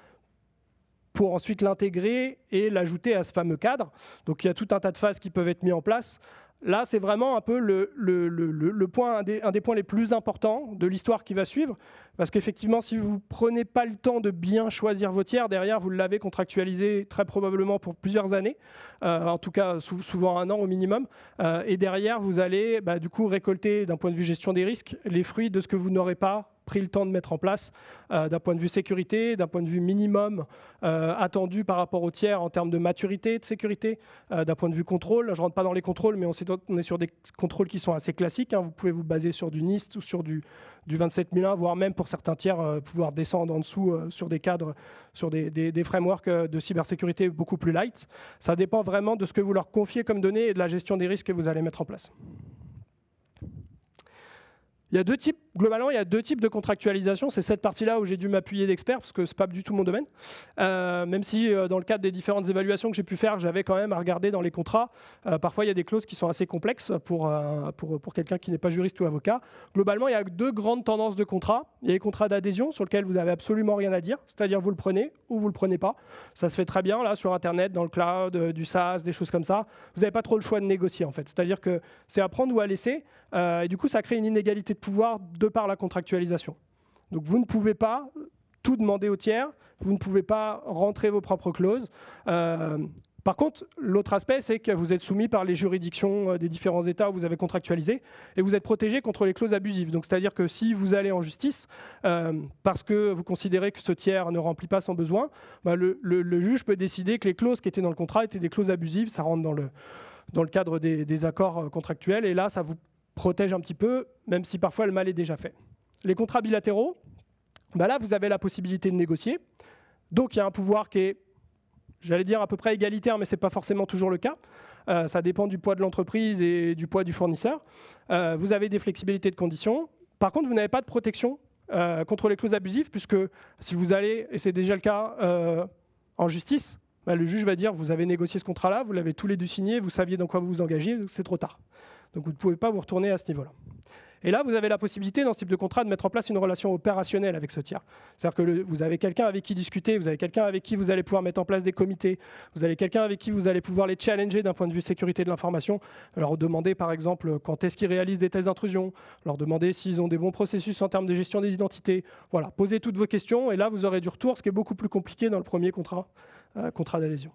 pour ensuite l'intégrer et l'ajouter à ce fameux cadre. Donc il y a tout un tas de phases qui peuvent être mises en place. Là, c'est vraiment un peu un des points les plus importants de l'histoire qui va suivre, parce qu'effectivement, si vous ne prenez pas le temps de bien choisir vos tiers, derrière, vous l'avez contractualisé très probablement pour plusieurs années, en tout cas souvent 1 an au minimum, et derrière, vous allez du coup récolter, d'un point de vue gestion des risques, les fruits de ce que vous n'aurez pas pris le temps de mettre en place d'un point de vue sécurité, d'un point de vue minimum attendu par rapport aux tiers en termes de maturité, de sécurité, d'un point de vue contrôle. Je ne rentre pas dans les contrôles, mais on est sur des contrôles qui sont assez classiques. Vous pouvez vous baser sur du NIST ou sur du 27001, voire même pour certains tiers, pouvoir descendre en dessous sur des cadres, sur des frameworks de cybersécurité beaucoup plus light. Ça dépend vraiment de ce que vous leur confiez comme données et de la gestion des risques que vous allez mettre en place. Globalement, il y a 2 types de contractualisation. C'est cette partie-là où j'ai dû m'appuyer d'experts, parce que ce n'est pas du tout mon domaine. Même si, dans le cadre des différentes évaluations que j'ai pu faire, j'avais quand même à regarder dans les contrats. Parfois, il y a des clauses qui sont assez complexes pour quelqu'un qui n'est pas juriste ou avocat. Globalement, il y a 2 grandes tendances de contrats. Il y a les contrats d'adhésion, sur lesquels vous n'avez absolument rien à dire. C'est-à-dire, vous le prenez ou vous ne le prenez pas. Ça se fait très bien, là, sur Internet, dans le cloud, du SaaS, des choses comme ça. Vous n'avez pas trop le choix de négocier, en fait. C'est-à-dire que c'est à prendre ou à laisser. Et du coup, ça crée une inégalité de pouvoir de par la contractualisation. Donc vous ne pouvez pas tout demander au tiers, vous ne pouvez pas rentrer vos propres clauses. Par contre, l'autre aspect, c'est que vous êtes soumis par les juridictions des différents États où vous avez contractualisé et vous êtes protégé contre les clauses abusives. Donc c'est-à-dire que si vous allez en justice, parce que vous considérez que ce tiers ne remplit pas son besoin, le juge peut décider que les clauses qui étaient dans le contrat étaient des clauses abusives, ça rentre dans le cadre des accords contractuels, et là, ça vous protège un petit peu, même si parfois le mal est déjà fait. Les contrats bilatéraux, là, vous avez la possibilité de négocier. Donc, il y a un pouvoir qui est, j'allais dire, à peu près égalitaire, mais ce n'est pas forcément toujours le cas. Ça dépend du poids de l'entreprise et du poids du fournisseur. Vous avez des flexibilités de conditions. Par contre, vous n'avez pas de protection contre les clauses abusives, puisque si vous allez, et c'est déjà le cas en justice, le juge va dire, vous avez négocié ce contrat-là, vous l'avez tous les deux signé, vous saviez dans quoi vous vous engagez, c'est trop tard. Donc vous ne pouvez pas vous retourner à ce niveau-là. Et là, vous avez la possibilité, dans ce type de contrat, de mettre en place une relation opérationnelle avec ce tiers. C'est-à-dire que vous avez quelqu'un avec qui discuter, vous avez quelqu'un avec qui vous allez pouvoir mettre en place des comités, vous avez quelqu'un avec qui vous allez pouvoir les challenger d'un point de vue sécurité de l'information, leur demander par exemple quand est-ce qu'ils réalisent des tests d'intrusion, leur demander s'ils ont des bons processus en termes de gestion des identités. Voilà, posez toutes vos questions et là, vous aurez du retour, ce qui est beaucoup plus compliqué dans le premier contrat d'adhésion.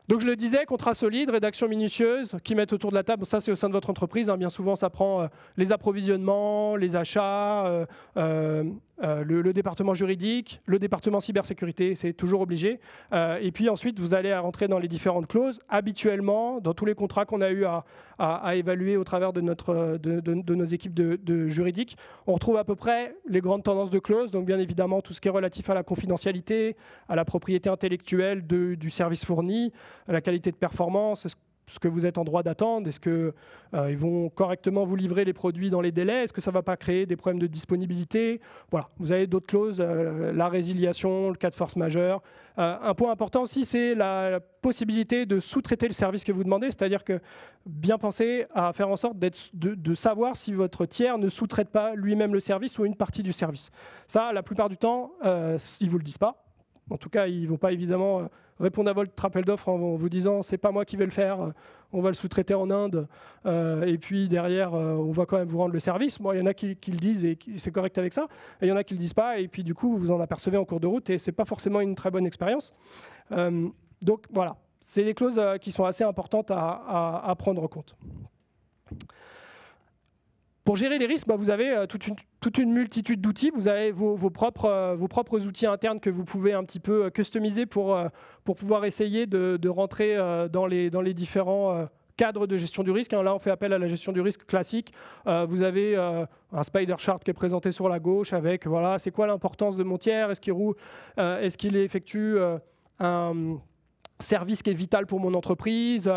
Donc je le disais, contrat solide, rédaction minutieuse, qui mettent autour de la table, ça c'est au sein de votre entreprise, bien souvent ça prend les approvisionnements, les achats, le département juridique, le département cybersécurité, c'est toujours obligé. Et puis ensuite, vous allez rentrer dans les différentes clauses. Habituellement, dans tous les contrats qu'on a eu à évaluer au travers de nos équipes de juridiques, on retrouve à peu près les grandes tendances de clauses. Donc bien évidemment, tout ce qui est relatif à la confidentialité, à la propriété intellectuelle du service fourni, à la qualité de performance, ce que vous êtes en droit d'attendre, est-ce qu'ils vont correctement vous livrer les produits dans les délais, est-ce que ça ne va pas créer des problèmes de disponibilité. Voilà, vous avez d'autres clauses, la résiliation, le cas de force majeure. Un point important aussi, c'est la possibilité de sous-traiter le service que vous demandez, c'est-à-dire que bien penser à faire en sorte de savoir si votre tiers ne sous-traite pas lui-même le service ou une partie du service. Ça, la plupart du temps, ils ne vous le disent pas. En tout cas, ils ne vont pas évidemment répondre à votre appel d'offres en vous disant c'est pas moi qui vais le faire, on va le sous-traiter en Inde, et puis derrière on va quand même vous rendre le service. Bon, il y en a qui le disent et c'est correct avec ça, et il y en a qui le disent pas, et puis du coup vous en apercevez en cours de route et c'est pas forcément une très bonne expérience. Donc voilà, c'est des clauses qui sont assez importantes à prendre en compte. Pour gérer les risques, vous avez toute une multitude d'outils. Vous avez vos propres outils internes que vous pouvez un petit peu customiser pour pouvoir essayer de rentrer dans les différents cadres de gestion du risque. Là, on fait appel à la gestion du risque classique. Vous avez un spider chart qui est présenté sur la gauche avec, voilà, c'est quoi l'importance de mon tiers, est-ce qu'il effectue un service qui est vital pour mon entreprise,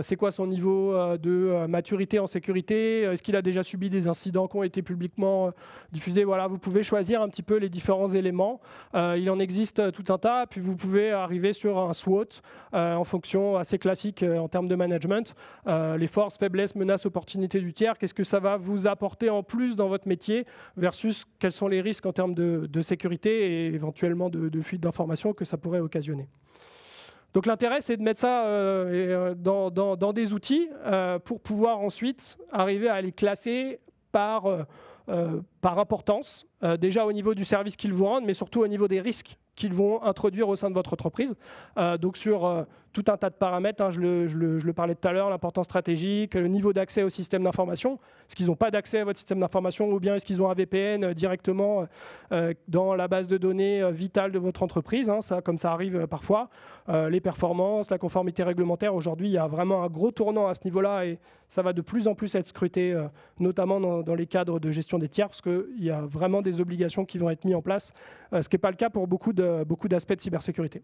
c'est quoi son niveau de maturité en sécurité, est-ce qu'il a déjà subi des incidents qui ont été publiquement diffusés. Voilà, vous pouvez choisir un petit peu les différents éléments. Il en existe tout un tas, puis vous pouvez arriver sur un SWOT en fonction assez classique en termes de management. Les forces, faiblesses, menaces, opportunités du tiers, qu'est-ce que ça va vous apporter en plus dans votre métier versus quels sont les risques en termes de sécurité et éventuellement de fuite d'informations que ça pourrait occasionner. Donc l'intérêt, c'est de mettre ça dans des outils pour pouvoir ensuite arriver à les classer par importance, déjà au niveau du service qu'ils vous rendent, mais surtout au niveau des risques qu'ils vont introduire au sein de votre entreprise. Donc sur tout un tas de paramètres, je le parlais tout à l'heure, l'importance stratégique, le niveau d'accès au système d'information. Est-ce qu'ils n'ont pas d'accès à votre système d'information ou bien est-ce qu'ils ont un VPN directement dans la base de données vitale de votre entreprise, comme ça arrive parfois. Les performances, la conformité réglementaire. Aujourd'hui, il y a vraiment un gros tournant à ce niveau-là et ça va de plus en plus être scruté, notamment dans les cadres de gestion des tiers, parce qu'il y a vraiment des obligations qui vont être mises en place, ce qui n'est pas le cas pour beaucoup d'aspects de cybersécurité.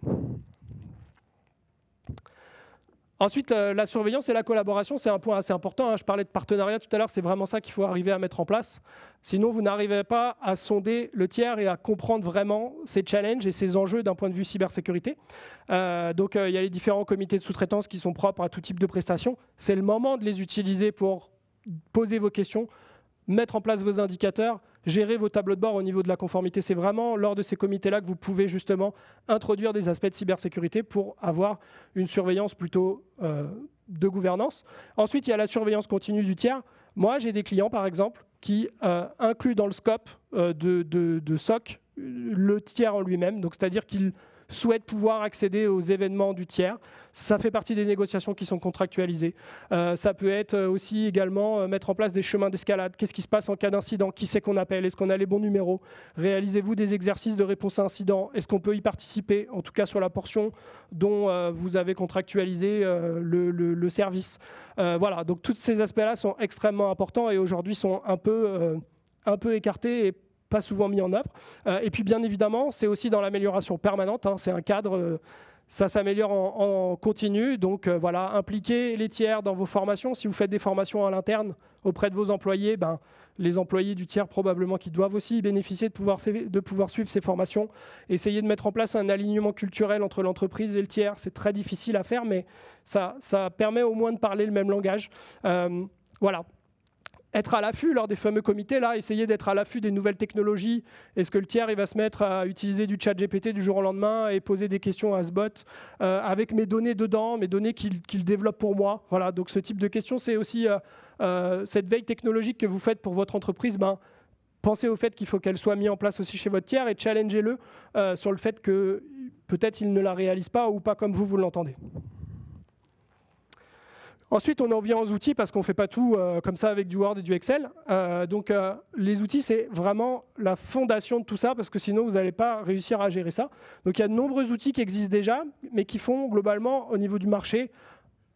Ensuite, la surveillance et la collaboration, c'est un point assez important. Je parlais de partenariat tout à l'heure, c'est vraiment ça qu'il faut arriver à mettre en place. Sinon, vous n'arrivez pas à sonder le tiers et à comprendre vraiment ses challenges et ses enjeux d'un point de vue cybersécurité. Donc, il y a les différents comités de sous-traitance qui sont propres à tout type de prestations. C'est le moment de les utiliser pour poser vos questions, mettre en place vos indicateurs, gérer vos tableaux de bord au niveau de la conformité. C'est vraiment lors de ces comités-là que vous pouvez justement introduire des aspects de cybersécurité pour avoir une surveillance plutôt de gouvernance. Ensuite, il y a la surveillance continue du tiers. Moi, j'ai des clients, par exemple, qui incluent dans le scope de SOC le tiers en lui-même. Donc, c'est-à-dire qu'ils souhaitent pouvoir accéder aux événements du tiers. Ça fait partie des négociations qui sont contractualisées. Ça peut être aussi également mettre en place des chemins d'escalade. Qu'est-ce qui se passe en cas d'incident? Qui c'est qu'on appelle? Est-ce qu'on a les bons numéros? Réalisez-vous des exercices de réponse à incident? Est-ce qu'on peut y participer, en tout cas sur la portion dont vous avez contractualisé le service? Voilà, donc tous ces aspects-là sont extrêmement importants et aujourd'hui sont un peu écartés et pas souvent mis en œuvre. Et puis bien évidemment, c'est aussi dans l'amélioration permanente. C'est un cadre, ça s'améliore en continu. Donc voilà, impliquez les tiers dans vos formations. Si vous faites des formations à l'interne auprès de vos employés, les employés du tiers probablement qui doivent aussi bénéficier de pouvoir suivre ces formations. Essayez de mettre en place un alignement culturel entre l'entreprise et le tiers. C'est très difficile à faire, mais ça permet au moins de parler le même langage. Voilà. Être à l'affût lors des fameux comités, là, essayer d'être à l'affût des nouvelles technologies. Est-ce que le tiers il va se mettre à utiliser du chat GPT du jour au lendemain et poser des questions à ce bot avec mes données dedans, mes données qu'il développe pour moi? Voilà, donc ce type de questions, c'est aussi cette veille technologique que vous faites pour votre entreprise. Pensez au fait qu'il faut qu'elle soit mise en place aussi chez votre tiers et challengez-le sur le fait que peut-être il ne la réalise pas ou pas comme vous l'entendez. Ensuite, on en vient aux outils parce qu'on ne fait pas tout comme ça avec du Word et du Excel. Donc, les outils, c'est vraiment la fondation de tout ça parce que sinon, vous n'allez pas réussir à gérer ça. Donc, il y a de nombreux outils qui existent déjà, mais qui font globalement, au niveau du marché,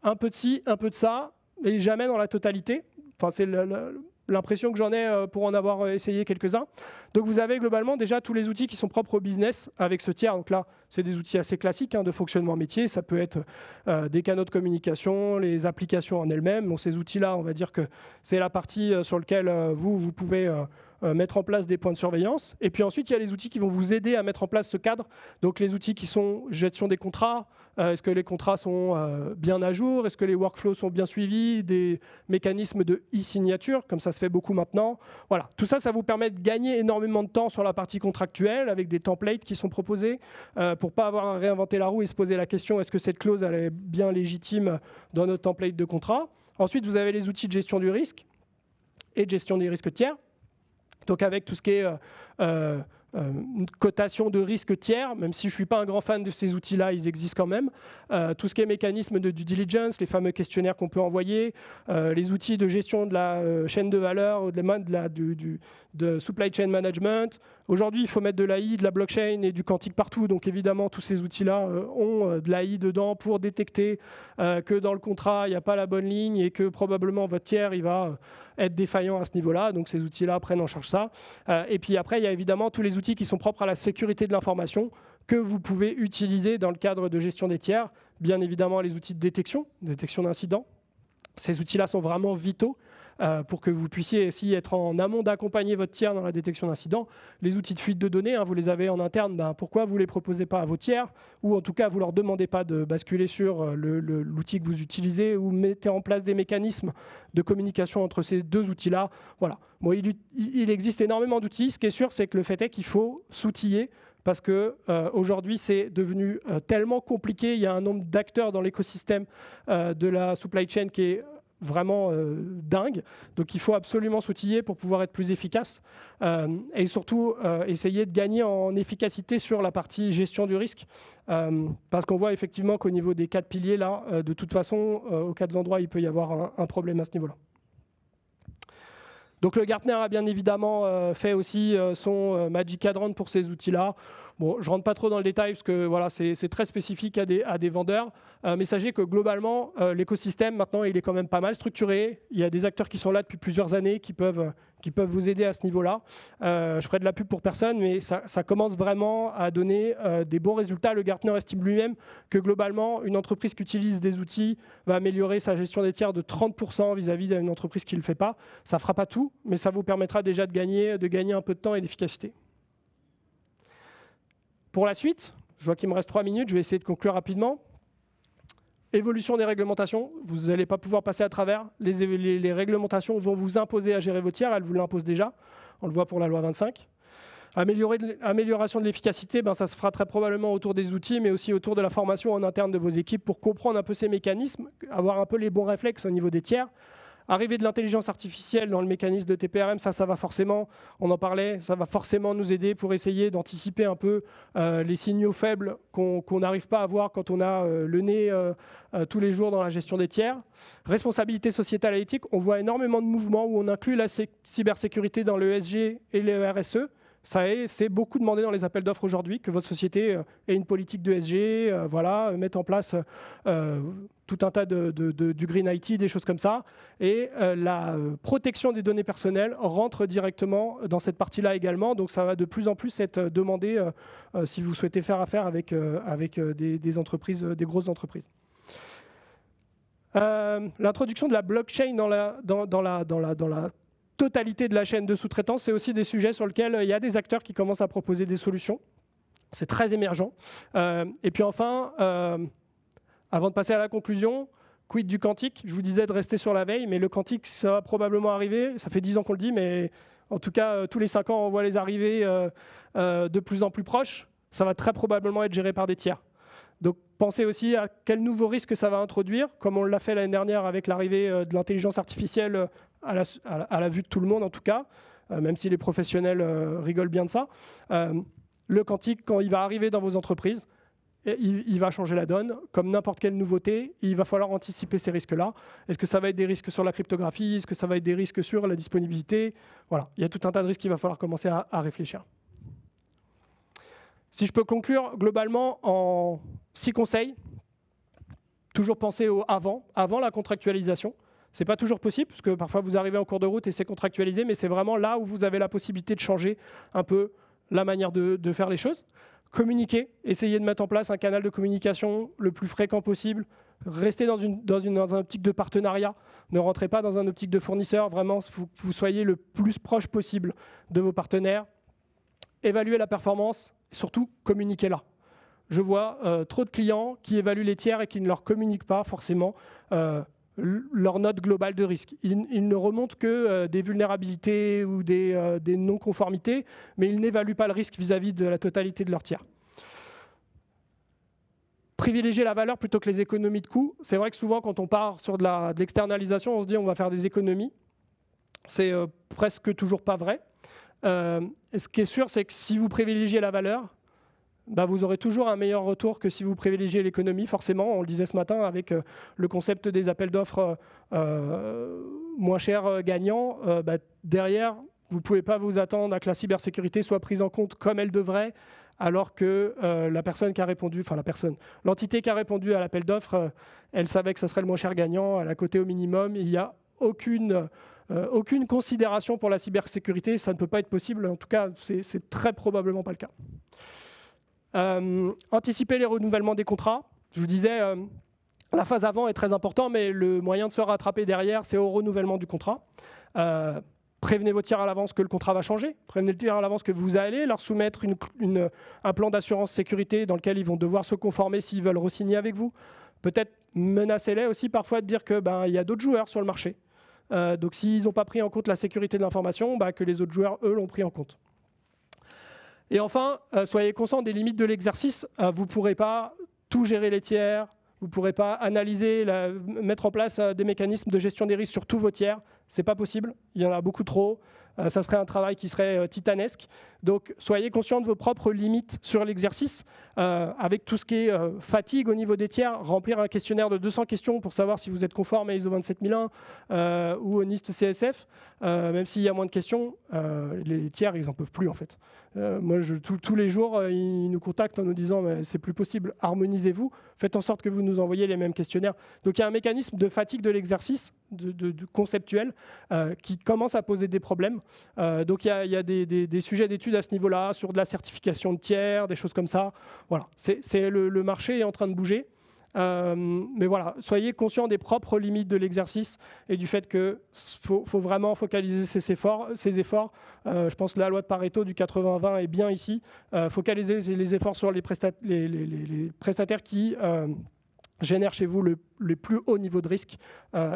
un peu de ci, un peu de ça, et jamais dans la totalité. Enfin, c'est l'impression que j'en ai pour en avoir essayé quelques-uns. Donc vous avez globalement déjà tous les outils qui sont propres au business avec ce tiers. Donc là, c'est des outils assez classiques de fonctionnement métier. Ça peut être des canaux de communication, les applications en elles-mêmes. Donc ces outils-là, on va dire que c'est la partie sur laquelle vous pouvez mettre en place des points de surveillance. Et puis ensuite, il y a les outils qui vont vous aider à mettre en place ce cadre. Donc les outils qui sont gestion des contrats, Est-ce que les contrats sont bien à jour? Est-ce que les workflows sont bien suivis? Des mécanismes de e-signature, comme ça se fait beaucoup maintenant. Voilà, tout ça, ça vous permet de gagner énormément de temps sur la partie contractuelle avec des templates qui sont proposés pour ne pas avoir à réinventer la roue et se poser la question est-ce que cette clause elle est bien légitime dans notre template de contrat. Ensuite, vous avez les outils de gestion du risque et de gestion des risques tiers. Donc avec tout ce qui est une cotation de risque tiers, même si je ne suis pas un grand fan de ces outils-là, ils existent quand même. Tout ce qui est mécanisme de due diligence, les fameux questionnaires qu'on peut envoyer, les outils de gestion de la chaîne de valeur, ou de supply chain management. Aujourd'hui, il faut mettre de l'AI, de la blockchain et du quantique partout. Donc évidemment, tous ces outils-là ont de l'AI dedans pour détecter que dans le contrat, il n'y a pas la bonne ligne et que probablement votre tiers, il va être défaillant à ce niveau-là. Donc ces outils-là prennent en charge ça. Et puis après, il y a évidemment tous les outils qui sont propres à la sécurité de l'information que vous pouvez utiliser dans le cadre de gestion des tiers. Bien évidemment, les outils de détection d'incidents. Ces outils-là sont vraiment vitaux pour que vous puissiez aussi être en amont d'accompagner votre tiers dans la détection d'incidents. Les outils de fuite de données, vous les avez en interne, pourquoi vous ne les proposez pas à vos tiers? Ou en tout cas, vous ne leur demandez pas de basculer sur l'outil que vous utilisez ou mettez en place des mécanismes de communication entre ces deux outils-là. Voilà. Bon, il existe énormément d'outils. Ce qui est sûr, c'est que le fait est qu'il faut s'outiller parce qu'aujourd'hui, c'est devenu tellement compliqué. Il y a un nombre d'acteurs dans l'écosystème de la supply chain qui est vraiment dingue. Donc il faut absolument s'outiller pour pouvoir être plus efficace et surtout essayer de gagner en efficacité sur la partie gestion du risque parce qu'on voit effectivement qu'au niveau des 4 piliers là, de toute façon, aux 4 endroits, il peut y avoir un problème à ce niveau-là. Donc le Gartner a bien évidemment fait aussi son Magic Quadrant pour ces outils-là. Bon, je ne rentre pas trop dans le détail parce que voilà, c'est très spécifique à des vendeurs. Mais sachez que globalement, l'écosystème maintenant, il est quand même pas mal structuré. Il y a des acteurs qui sont là depuis plusieurs années qui peuvent vous aider à ce niveau-là. Je ferai de la pub pour personne, mais ça commence vraiment à donner des bons résultats. Le Gartner estime lui-même que globalement, une entreprise qui utilise des outils va améliorer sa gestion des tiers de 30% vis-à-vis d'une entreprise qui ne le fait pas. Ça ne fera pas tout, mais ça vous permettra déjà de gagner un peu de temps et d'efficacité. Pour la suite, je vois qu'il me reste 3 minutes, je vais essayer de conclure rapidement. Évolution des réglementations, vous n'allez pas pouvoir passer à travers. Les réglementations vont vous imposer à gérer vos tiers, elles vous l'imposent déjà, on le voit pour la loi 25. Amélioration de l'efficacité, ça se fera très probablement autour des outils, mais aussi autour de la formation en interne de vos équipes pour comprendre un peu ces mécanismes, avoir un peu les bons réflexes au niveau des tiers. Arrivée de l'intelligence artificielle dans le mécanisme de TPRM, ça va forcément, on en parlait, ça va forcément nous aider pour essayer d'anticiper un peu les signaux faibles qu'on n'arrive pas à voir quand on a le nez tous les jours dans la gestion des tiers. Responsabilité sociétale et éthique, on voit énormément de mouvements où on inclut la cybersécurité dans le ESG et le RSE. C'est beaucoup demandé dans les appels d'offres aujourd'hui, que votre société ait une politique de ESG, mette en place tout un tas du Green IT, des choses comme ça. Et la protection des données personnelles rentre directement dans cette partie-là également. Donc ça va de plus en plus être demandé si vous souhaitez faire affaire avec des entreprises, des grosses entreprises. L'introduction de la blockchain dans la totalité de la chaîne de sous-traitance, c'est aussi des sujets sur lesquels il y a des acteurs qui commencent à proposer des solutions. C'est très émergent. Et puis enfin, avant de passer à la conclusion, quid du quantique? Je vous disais de rester sur la veille, mais le quantique, ça va probablement arriver. Ça fait 10 ans qu'on le dit, mais en tout cas, tous les 5 ans, on voit les arrivées de plus en plus proches. Ça va très probablement être géré par des tiers. Donc pensez aussi à quel nouveau risque ça va introduire, comme on l'a fait l'année dernière avec l'arrivée de l'intelligence artificielle à la vue de tout le monde en tout cas, même si les professionnels rigolent bien de ça. Le quantique, quand il va arriver dans vos entreprises, il va changer la donne, comme n'importe quelle nouveauté, il va falloir anticiper ces risques-là. Est-ce que ça va être des risques sur la cryptographie? Est-ce que ça va être des risques sur la disponibilité? Voilà, il y a tout un tas de risques qu'il va falloir commencer à réfléchir. Si je peux conclure globalement en 6 conseils, toujours penser au avant la contractualisation. Ce n'est pas toujours possible, parce que parfois vous arrivez en cours de route et c'est contractualisé, mais c'est vraiment là où vous avez la possibilité de changer un peu la manière de faire les choses. Communiquer, essayez de mettre en place un canal de communication le plus fréquent possible. Restez dans une optique de partenariat. Ne rentrez pas dans une optique de fournisseur. Vraiment, il faut que vous soyez le plus proche possible de vos partenaires. Évaluez la performance, et surtout communiquez-la. je vois trop de clients qui évaluent les tiers et qui ne leur communiquent pas forcément leur note globale de risque. Ils ne remontent que des vulnérabilités ou des non-conformités, mais ils n'évaluent pas le risque vis-à-vis de la totalité de leur tiers. Privilégier la valeur plutôt que les économies de coûts. C'est vrai que souvent, quand on part sur de l'externalisation, on se dit on va faire des économies. C'est presque toujours pas vrai. Ce qui est sûr, c'est que si vous privilégiez la valeur, vous aurez toujours un meilleur retour que si vous privilégiez l'économie, forcément. On le disait ce matin avec le concept des appels d'offres moins chers gagnants. Derrière, vous ne pouvez pas vous attendre à que la cybersécurité soit prise en compte comme elle devrait, alors que l'entité qui a répondu à l'appel d'offres, elle savait que ce serait le moins cher gagnant, elle a coté au minimum. Il n'y a aucune considération pour la cybersécurité, ça ne peut pas être possible. En tout cas, c'est très probablement pas le cas. Anticiper les renouvellements des contrats. Je vous disais, la phase avant est très importante, mais le moyen de se rattraper derrière, c'est au renouvellement du contrat. Prévenez vos tiers à l'avance que le contrat va changer. Prévenez le tiers à l'avance que vous allez leur soumettre un plan d'assurance sécurité dans lequel ils vont devoir se conformer s'ils veulent re-signer avec vous. Peut-être menacez-les aussi parfois de dire qu'il y a d'autres joueurs sur le marché. Donc s'ils n'ont pas pris en compte la sécurité de l'information, que les autres joueurs, eux, l'ont pris en compte. Et enfin, soyez conscient des limites de l'exercice. Vous ne pourrez pas tout gérer les tiers, vous ne pourrez pas analyser, mettre en place des mécanismes de gestion des risques sur tous vos tiers. Ce n'est pas possible, il y en a beaucoup trop. Ça serait un travail qui serait titanesque. Donc, soyez conscient de vos propres limites sur l'exercice, avec tout ce qui est fatigue au niveau des tiers. Remplir un questionnaire de 200 questions pour savoir si vous êtes conforme à ISO 27001 ou au NIST CSF. Même s'il y a moins de questions, les tiers, ils n'en peuvent plus en fait. Moi, tous les jours, ils nous contactent en nous disant « c'est plus possible, harmonisez-vous, faites en sorte que vous nous envoyiez les mêmes questionnaires ». Donc, il y a un mécanisme de fatigue de l'exercice, de conceptuel, qui commence à poser des problèmes. Donc, il y a des sujets d'études à ce niveau-là, sur de la certification de tiers, des choses comme ça. Voilà, le marché est en train de bouger. Mais voilà, soyez conscients des propres limites de l'exercice et du fait qu'il faut vraiment focaliser ses efforts. Je pense que la loi de Pareto du 80-20 est bien ici. Focaliser les efforts sur les prestataires qui génèrent chez vous le plus haut niveau de risque.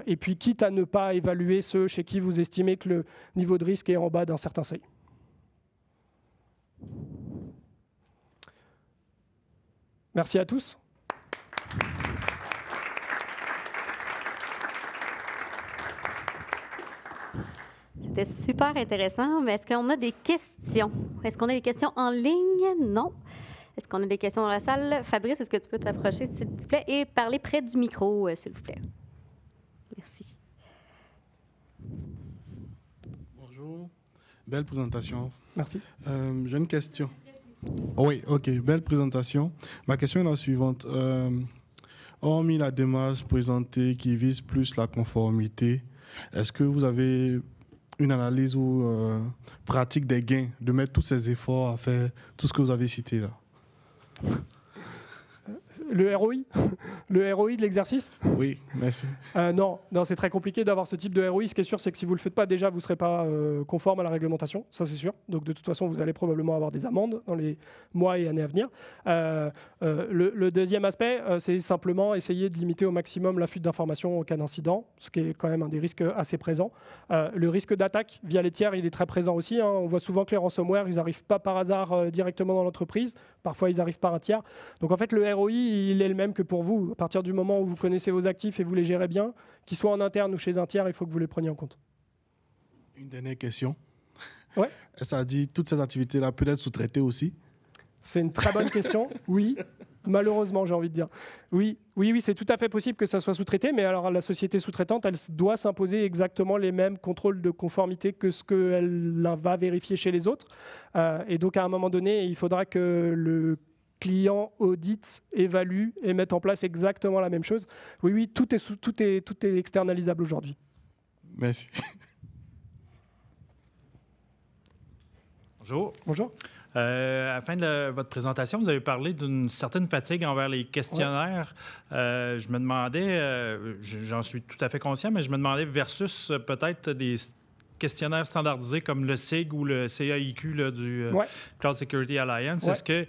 Et puis, quitte à ne pas évaluer ceux chez qui vous estimez que le niveau de risque est en bas d'un certain seuil. Merci à tous. C'était super intéressant, mais est-ce qu'on a des questions? Est-ce qu'on a des questions en ligne? Non. Est-ce qu'on a des questions dans la salle? Fabrice, est-ce que tu peux t'approcher, s'il vous plaît, et parler près du micro, s'il vous plaît? Merci. Bonjour. Belle présentation. Merci. J'ai une question. Oui, OK. Belle présentation. Ma question est la suivante. Hormis la démarche présentée qui vise plus la conformité, est-ce que vous avez une analyse ou pratique des gains de mettre tous ces efforts à faire tout ce que vous avez cité là? Le ROI? Le ROI de l'exercice? Oui, merci. Non, c'est très compliqué d'avoir ce type de ROI. Ce qui est sûr, c'est que si vous ne le faites pas déjà, vous ne serez pas conforme à la réglementation. Ça, c'est sûr. Donc, de toute façon, vous allez probablement avoir des amendes dans les mois et années à venir. Le deuxième aspect, c'est simplement essayer de limiter au maximum la fuite d'informations en cas d'incident, ce qui est quand même un des risques assez présents. Le risque d'attaque via les tiers, il est très présent aussi. On voit souvent que les ransomware, ils n'arrivent pas par hasard directement dans l'entreprise. Parfois, ils arrivent par un tiers. Donc, en fait, le ROI, il est le même que pour vous. À partir du moment où vous connaissez vos actifs et vous les gérez bien, qu'ils soient en interne ou chez un tiers, il faut que vous les preniez en compte. Une dernière question. Ouais. Ça dit toutes ces activités-là peuvent être sous-traitées aussi? C'est une très bonne question. Oui, malheureusement, j'ai envie de dire. Oui, c'est tout à fait possible que ça soit sous-traité, mais alors la société sous-traitante, elle doit s'imposer exactement les mêmes contrôles de conformité que ce qu'elle va vérifier chez les autres. Et donc, à un moment donné, il faudra que le client audite, évalue et mette en place exactement la même chose. Oui, tout est externalisable aujourd'hui. Merci. Bonjour. Bonjour. À la fin de votre présentation, vous avez parlé d'une certaine fatigue envers les questionnaires. Ouais. Je me demandais, j'en suis tout à fait conscient, mais je me demandais versus peut-être des questionnaires standardisés comme le SIG ou le CAIQ là, du Cloud Security Alliance. Ouais. Est-ce que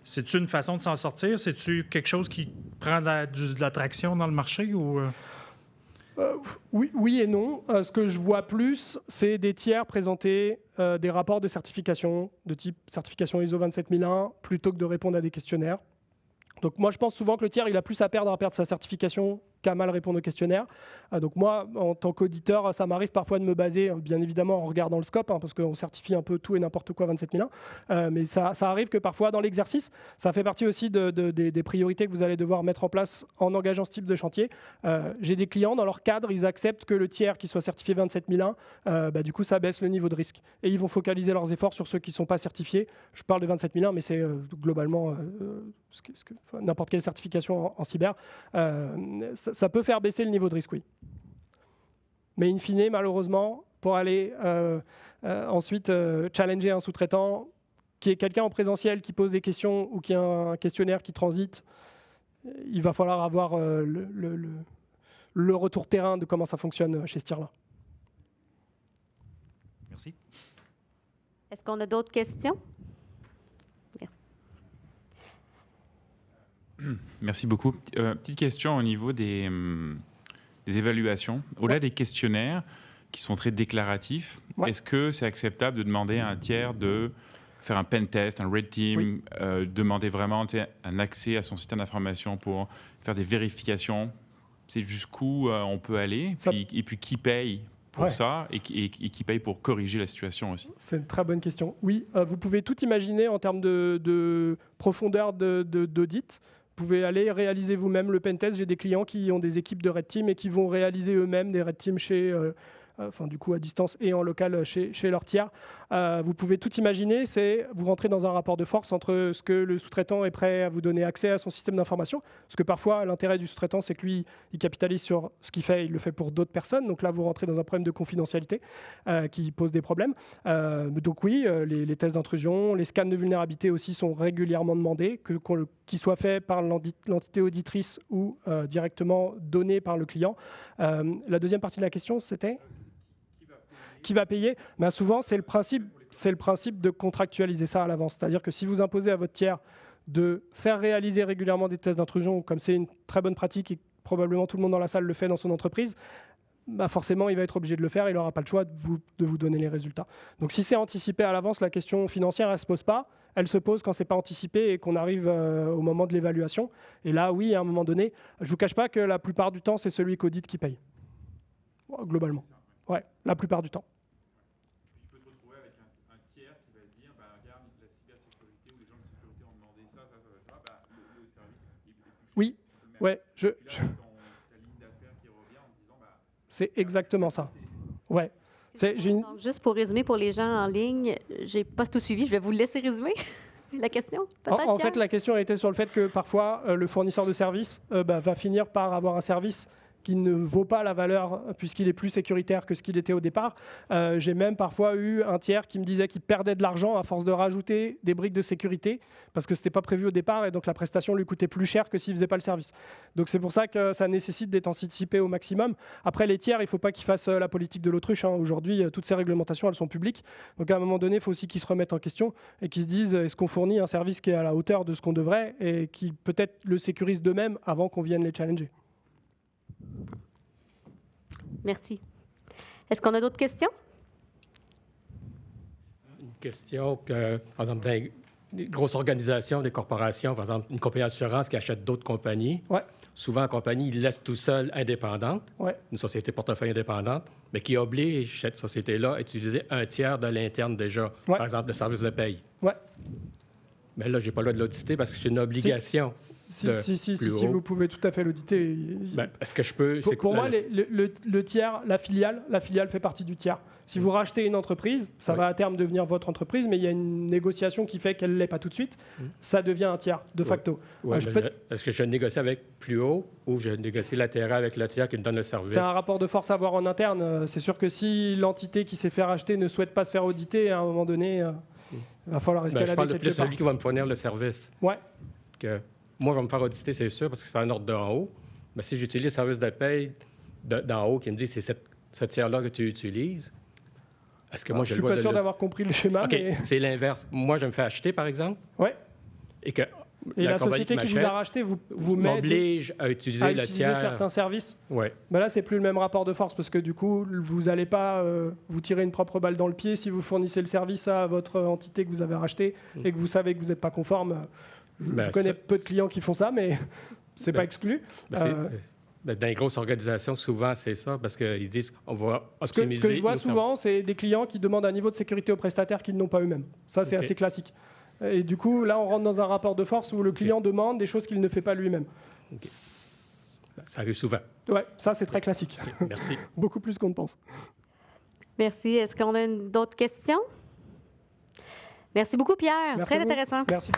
C'est-tu une façon de s'en sortir? C'est-tu quelque chose qui prend de la traction dans le marché? Ou Oui et non. Ce que je vois plus, c'est des tiers présenter des rapports de certification de type certification ISO 27001 plutôt que de répondre à des questionnaires. Donc moi, je pense souvent que le tiers, il a plus à perdre sa certification qu'à mal répondre au questionnaire. Donc moi, en tant qu'auditeur, ça m'arrive parfois de me baser, bien évidemment, en regardant le scope, parce qu'on certifie un peu tout et n'importe quoi 27001. Mais ça arrive que parfois, dans l'exercice, ça fait partie aussi des priorités que vous allez devoir mettre en place en engageant ce type de chantier. J'ai des clients, dans leur cadre, ils acceptent que le tiers qui soit certifié 27001, du coup, ça baisse le niveau de risque. Et ils vont focaliser leurs efforts sur ceux qui ne sont pas certifiés. Je parle de 27001, mais c'est globalement n'importe quelle certification en cyber. Ça peut faire baisser le niveau de risque, oui. Mais in fine, malheureusement, pour aller ensuite challenger un sous-traitant qui est quelqu'un en présentiel qui pose des questions ou qui a un questionnaire qui transite, il va falloir avoir le retour terrain de comment ça fonctionne chez ce tiers-là. Merci. Est-ce qu'on a d'autres questions? Merci beaucoup. Petite question au niveau des évaluations. Au-delà des questionnaires qui sont très déclaratifs, est-ce que c'est acceptable de demander à un tiers de faire un pen test, un red team, demander vraiment un accès à son système d'information pour faire des vérifications? C'est jusqu'où on peut aller? Et puis qui paye pour ça et qui paye pour corriger la situation aussi? C'est une très bonne question. Oui, vous pouvez tout imaginer en termes de profondeur d'audit. Vous pouvez aller réaliser vous-même le pentest. J'ai des clients qui ont des équipes de Red Team et qui vont réaliser eux-mêmes des Red Team du coup à distance et en local chez leur tiers. Vous pouvez tout imaginer, c'est vous rentrez dans un rapport de force entre ce que le sous-traitant est prêt à vous donner accès à son système d'information, parce que parfois l'intérêt du sous-traitant c'est que lui il capitalise sur ce qu'il fait, il le fait pour d'autres personnes, donc là vous rentrez dans un problème de confidentialité qui pose des problèmes. Donc oui, les tests d'intrusion, les scans de vulnérabilité aussi sont régulièrement demandés, qu'ils soient faits par l'entité auditrice ou directement donnés par le client. La deuxième partie de la question c'était qui va payer? Souvent, c'est le principe de contractualiser ça à l'avance. C'est-à-dire que si vous imposez à votre tiers de faire réaliser régulièrement des tests d'intrusion, comme c'est une très bonne pratique et probablement tout le monde dans la salle le fait dans son entreprise, forcément, il va être obligé de le faire. Il n'aura pas le choix de vous donner les résultats. Donc si c'est anticipé à l'avance, la question financière, elle ne se pose pas. Elle se pose quand ce n'est pas anticipé et qu'on arrive au moment de l'évaluation. Et là, oui, à un moment donné, je ne vous cache pas que la plupart du temps, c'est celui qu'audite qui paye. Globalement. Ouais, la plupart du temps. Tu peux te retrouver avec un tiers qui va te dire, regarde, la cybersécurité ou les gens de sécurité ont demandé ça, le service est plus cher. Oui, ouais, ta ligne d'affaires qui revient en disant, c'est exactement ça. Ouais. Donc, juste pour résumer pour les gens en ligne, j'ai pas tout suivi, je vais vous laisser résumer la question. En fait, la question était sur le fait que parfois, le fournisseur de service va finir par avoir un service qui ne vaut pas la valeur puisqu'il est plus sécuritaire que ce qu'il était au départ. J'ai même parfois eu un tiers qui me disait qu'il perdait de l'argent à force de rajouter des briques de sécurité parce que ce n'était pas prévu au départ et donc la prestation lui coûtait plus cher que s'il ne faisait pas le service. Donc c'est pour ça que ça nécessite d'être anticipé au maximum. Après, les tiers, il ne faut pas qu'ils fassent la politique de l'autruche. Aujourd'hui, toutes ces réglementations, elles sont publiques. Donc à un moment donné, il faut aussi qu'ils se remettent en question et qu'ils se disent est-ce qu'on fournit un service qui est à la hauteur de ce qu'on devrait et qui peut-être le sécurise d'eux-mêmes avant qu'on vienne les challenger. Merci. Est-ce qu'on a d'autres questions? Une question que, par exemple, dans des grosses organisations, des corporations, par exemple, une compagnie d'assurance qui achète d'autres compagnies, souvent la compagnie laisse tout seul indépendante, une société portefeuille indépendante, mais qui oblige cette société-là à utiliser un tiers de l'interne déjà, par exemple le service de paye. Mais là, je n'ai pas le droit de l'auditer parce que c'est une obligation. Si, vous pouvez tout à fait l'auditer. Est-ce que je peux... Pour moi, le tiers, la filiale fait partie du tiers. Si vous rachetez une entreprise, ça va à terme devenir votre entreprise, mais il y a une négociation qui fait qu'elle ne l'est pas tout de suite. Ça devient un tiers, de facto. Est-ce que je négocie avec plus haut ou je négocie latéral avec le tiers qui me donne le service? C'est un rapport de force à avoir en interne. C'est sûr que si l'entité qui s'est fait racheter ne souhaite pas se faire auditer, à un moment donné, il va falloir escalader je parle de quelque plus part. celui qui va me fournir le service. Que moi, je vais me faire auditer, c'est sûr, parce que c'est un ordre d'en haut. Mais si j'utilise le service de paye d'en haut qui me dit c'est ce tiers-là que tu utilises, est-ce que moi, je ne suis pas sûr d'avoir compris le schéma. OK, mais... c'est l'inverse. Moi, je me fais acheter, par exemple. Et la société qui vous a racheté vous met m'oblige à utiliser le tiers. Certains services. Oui. Ben là, c'est plus le même rapport de force parce que du coup, vous n'allez pas vous tirer une propre balle dans le pied si vous fournissez le service à votre entité que vous avez rachetée et que vous savez que vous n'êtes pas conforme. Je connais peu de clients qui font ça, mais c'est pas exclu. Dans les grosses organisations, souvent, c'est ça, parce qu'ils disent on va optimiser. Ce que je vois souvent, c'est des clients qui demandent un niveau de sécurité aux prestataires qu'ils n'ont pas eux-mêmes. Ça, c'est assez classique. Et du coup, là, on rentre dans un rapport de force où le client demande des choses qu'il ne fait pas lui-même. Ça arrive souvent. Oui, ça, c'est très classique. Merci. Beaucoup plus qu'on ne pense. Merci. Est-ce qu'on a d'autres questions? Merci beaucoup, Pierre. Merci Très intéressant. Merci.